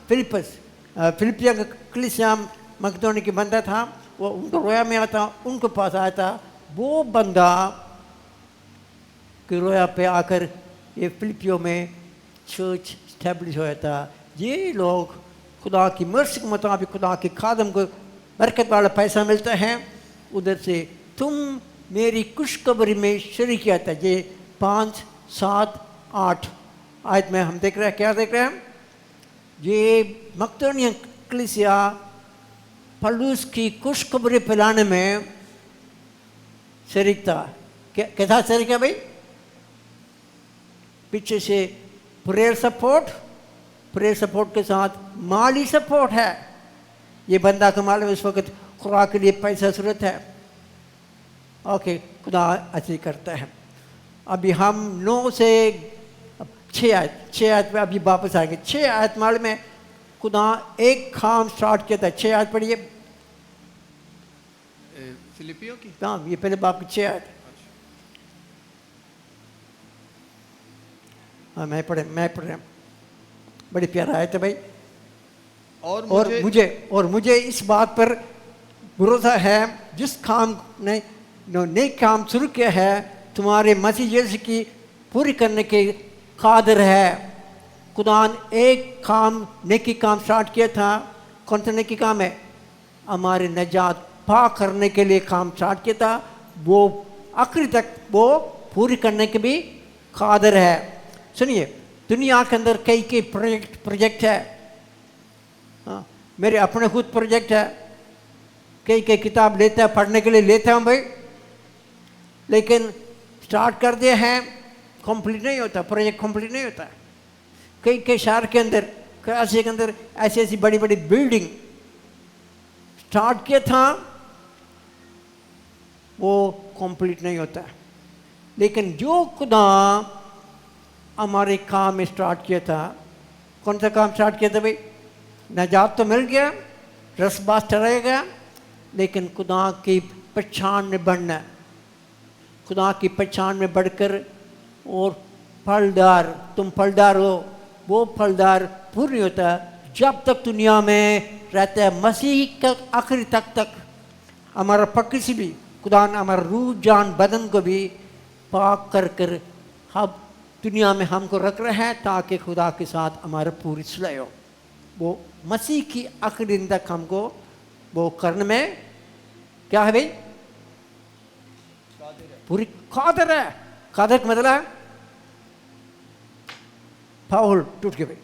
फिलिपिया का कलीसिया मकदोनिया की बंदा था, वो उनको रोया में आता, उनको पास आया था। वो बंदा कि रोया पे आकर ये फिलिपियो में चर्च स्टैब्लिश होया था। ये लोग खुदा की मर्जी के मुताबिक खुदा के खादम को बरकत वाला पैसा मिलता है, उधर से तुम मेरी खुशखबरी में शरीक किया था। ये 5, 7, 8 आयत में हम देख रहे हैं, क्या देख रहे हैं? ये मकदोनिया कलीसिया पौलुस की खुशखबरी फैलाने में शरीक था। कैसा शरीक है भाई? पीछे से प्रेयर सपोर्ट के साथ माली सपोर्ट है। ये बंदा का मालूम इस वक्त खुराक के लिए पैसा जरूरत है, ओके, खुदा ऐसे करता है। अभी हम 9 से 6 आयत पे अभी वापस आएंगे। 6 आयत मालूम में खुदा एक काम स्टार्ट किया था। 6 आयत पढ़िए फिलिपियों की। हाँ, ये पहले बाप की 6 आयत। हाँ, मैं पढ़ रहा हूँ, बड़ी प्यारा आयत है भाई। और मुझे इस बात पर भरोसा है, जिस काम ने नए काम शुरू किया है तुम्हारे मसीह यीशु की पूरी करने के कादिर है। खुदा एक काम नेकी काम स्टार्ट किया था। कौन सा नेकी काम है? हमारे नजात पा करने के लिए काम स्टार्ट किया था, वो आखिरी तक वो पूरी करने के भी कादिर है। सुनिए, दुनिया के अंदर कई प्रोजेक्ट है। हाँ, मेरे अपने खुद प्रोजेक्ट है, कई किताब लेते हैं, पढ़ने के लिए लेते हैं भाई, लेकिन स्टार्ट कर दिए हैं, कंप्लीट नहीं होता, प्रोजेक्ट कंप्लीट नहीं होता। कई शहर के अंदर, कराची के अंदर ऐसी बड़ी बड़ी बिल्डिंग स्टार्ट किया था, वो कंप्लीट नहीं होता। लेकिन जो खुदा हमारे काम में स्टार्ट किया था, कौन सा काम स्टार्ट किया था भाई? नजात तो मिल गया, रसबास चढ़ेगा, लेकिन खुदा की पहचान में बढ़ना, खुदा की पहचान में बढ़कर और फलदार, तुम फलदार हो। वो फलदार पूर्ण नहीं होता जब तक दुनिया में रहता है। मसीह का आखिरी तक हमारा पक्की सी भी खुदा ने हमारा रूह जान बदन को भी पाक कर हम दुनिया में हमको रख रहे हैं, ताकि खुदा के साथ हमारा पूरी सुलह हो। वो मसीह की आखिरी दिन तक हमको वो करने में क्या है भाई? पूरी कादर है। कादर का मतलब है पावरफुल, टूट के भाई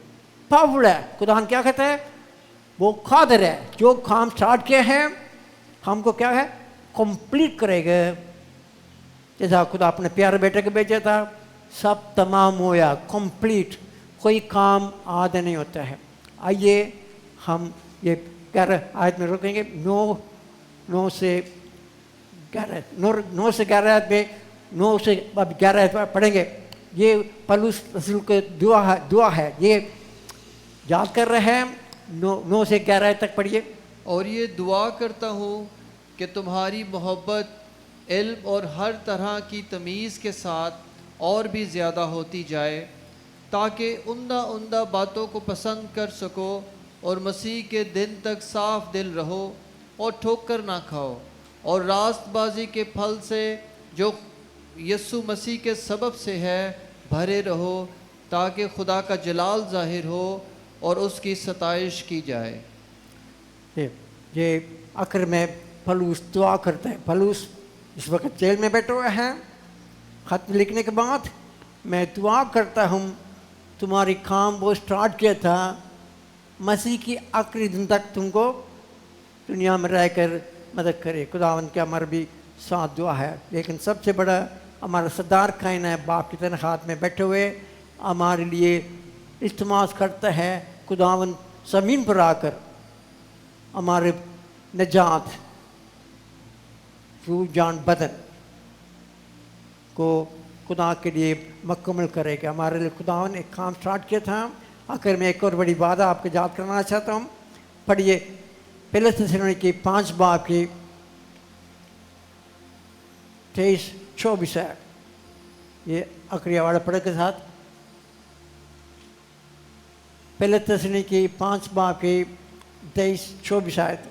पावरफुल है। खुदा क्या कहता है? वो कादर है, जो काम स्टार्ट किया है हमको क्या है? कंप्लीट करेगा। जैसा खुदा अपने प्यारे बेटे को भेजा था, सब तमाम होया, कंप्लीट, कोई काम आधा नहीं होता है। आइए हम ये 11 आयत में रुकेंगे। 9 से 11 आयत में 9 से 11 आयत पढ़ेंगे। ये पौलुस रसूल के दुआ है, ये याद कर रहे हैं। 9 से 11 आयत तक पढ़िए। और ये दुआ करता हूँ कि तुम्हारी मोहब्बत, इल्म और हर तरह की तमीज़ के साथ और भी ज़्यादा होती जाए, ताकि उम्दा बातों को पसंद कर सको और मसीह के दिन तक साफ दिल रहो और ठोकर ना खाओ, और रास्तबाजी के फल से जो यीशु मसीह के सबब से है भरे रहो, ताकि खुदा का जलाल जाहिर हो और उसकी सताइश की जाए। ये आखिर में पौलुस दुआ करते हैं। पौलुस इस वक्त जेल में बैठे हुए हैं। खत लिखने के बाद मैं दुआ करता हूँ, तुम्हारी काम वो स्टार्ट किया था मसीह की आखिरी दिन तक तुमको दुनिया में रहकर मदद करे। खुदावन के हमारे भी साथ दुआ है। लेकिन सबसे बड़ा हमारा सरदार कायन है, बाप की तरह हाथ में बैठे हुए हमारे लिए इस्तेमाल करता है। खुदावन ज़मीन पर आकर हमारे निजात रूह जान बदन को खुदा के लिए मुकम्मल करेगा। हमारे लिए खुदावन एक काम स्टार्ट किया था। आखिर में एक और बड़ी बात आपको याद करना चाहता हूँ। पढ़िए पहले थिस्सलुनीकी 5 बाब की 23-24 है। ये आखिरी वाला पढ़े के साथ पहले थिस्सलुनीकी 5 बाब की 23-24 आयत।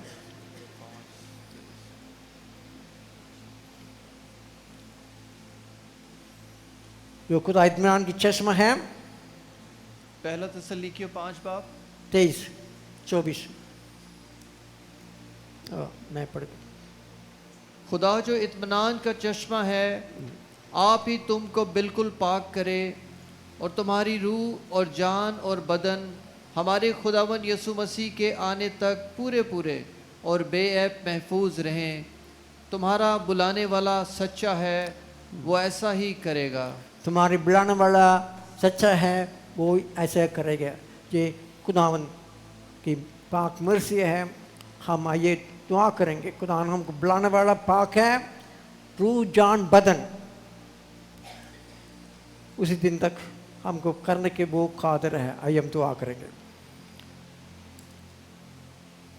जो खुदा इत्मीनान की चश्मा है। पहला तसल्लीकियों 5 बाब 23-24 मैं पढ़ गया। खुदा जो इत्मीनान का चश्मा है, आप ही तुमको बिल्कुल पाक करे और तुम्हारी रूह और जान और बदन हमारे खुदावन यसु मसीह के आने तक पूरे पूरे और बेऐब महफूज रहें। तुम्हारा बुलाने वाला सच्चा है, वो ऐसा ही करेगा। तुम्हारी बुलाने वाला सच्चा है, वो ऐसा करेगा। ये खुदावन की पाक मर्सी है। हम आइए दुआ करेंगे। खुदावन हमको बुलाने वाला पाक है, रूह जान बदन उसी दिन तक हमको करने के वो कादिर है। आइए हम दुआ करेंगे।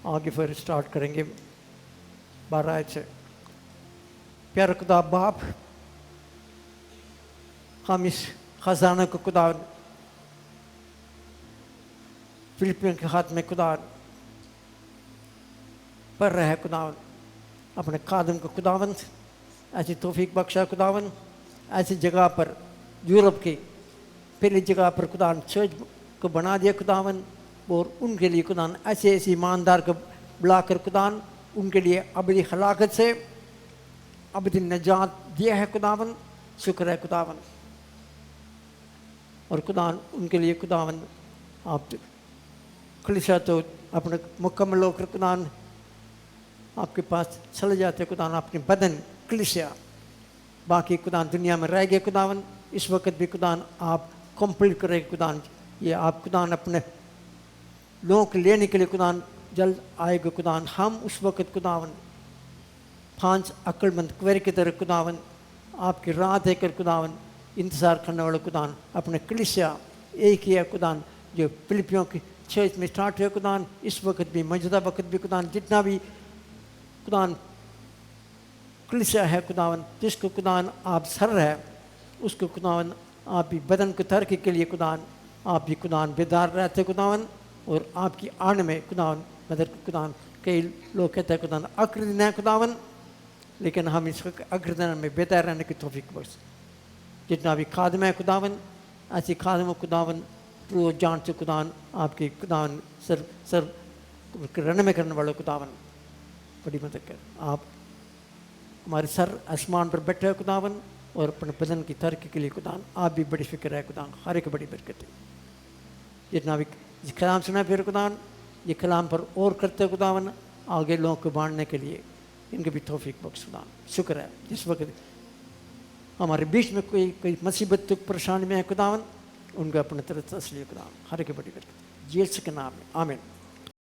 आगे फिर स्टार्ट करेंगे 12 आयत से। प्यारा खुदा बाप, हम इस खजाना को खुदा फिलिपियों के हाथ में खुदा पढ़ रहा है। खुदावन अपने खादम को खुदावन ऐसी तौफीक बख्शा। खुदावन ऐसी जगह पर यूरोप की पहली जगह पर खुदावन चर्च को बना दिया खुदावन। और उनके लिए खुदावन ऐसे ऐसे ईमानदार को बुलाकर खुदावन उनके लिए अबदी हलाकत से अबदी निजात दिया है खुदावन। शुक्र है खुदावन। और खुदावन उनके लिए खुदावन आप कलीसिया तो अपने मुकम्मल होकर खुदावन आपके पास चले जाते खुदावन। अपने बदन कलीसिया बाकी खुदावन दुनिया में रह गए खुदावन। इस वक्त भी खुदावन आप कंप्लीट करें खुदावन। ये आप खुदावन अपने लोगों को लेने के लिए खुदावन जल्द आएगा खुदावन। हम उस वक्त खुदावन 5 अक्लमंद कुंवर की तरह खुदावन आपकी राह देकर खुदावन इंतज़ार करने वाले खुदावन अपने कलीसिया एक ही है खुदावन जो फिलिपियों की चर्च में स्टार्ट हुआ खुदावन। इस वक्त भी मौजूदा वक्त भी खुदावन जितना भी खुदावन कलीसिया है खुदावन जिसको खुदावन आप सर है उसको खुदावन आप भी बदन को तरक्की के लिए खुदावन आप भी खुदावन बेदार रहते खुदावन। और आपकी आड़ में खुदावन मदद खुदावन कई लोग कहते हैं खुदावन आखिरी दिन है खुदावन, लेकिन हम इस आखिरी दिन में बेदार रहने की तौफीक बख्श। जितना भी खादम है खुदावन ऐसी खादम खुदावन रोज जान से खुदावन आपकी खुदावन सर रहने में करने वाले खुदावन बड़ी मदद कर। आप हमारे सर आसमान पर बैठे हैं खुदावन और अपने बदन की तरक्की के लिए खुदावन आप भी बड़ी फिक्र है खुदावन। हर एक बड़ी बरकत है। जितना भी कलाम सुना फिर खुदावन ये कलाम पर और करते खुदावन आगे लोगों को बांटने के लिए इनके भी तौफीक बख्श खुदावन। शुक्र है जिस वक्त हमारे बीच में कोई मुसीबत दुख परेशानी में है खुदावन उनको अपने तरफ तसल्ली खुदावन हर एक बड़ी बरकत यीशु के नाम में आमीन।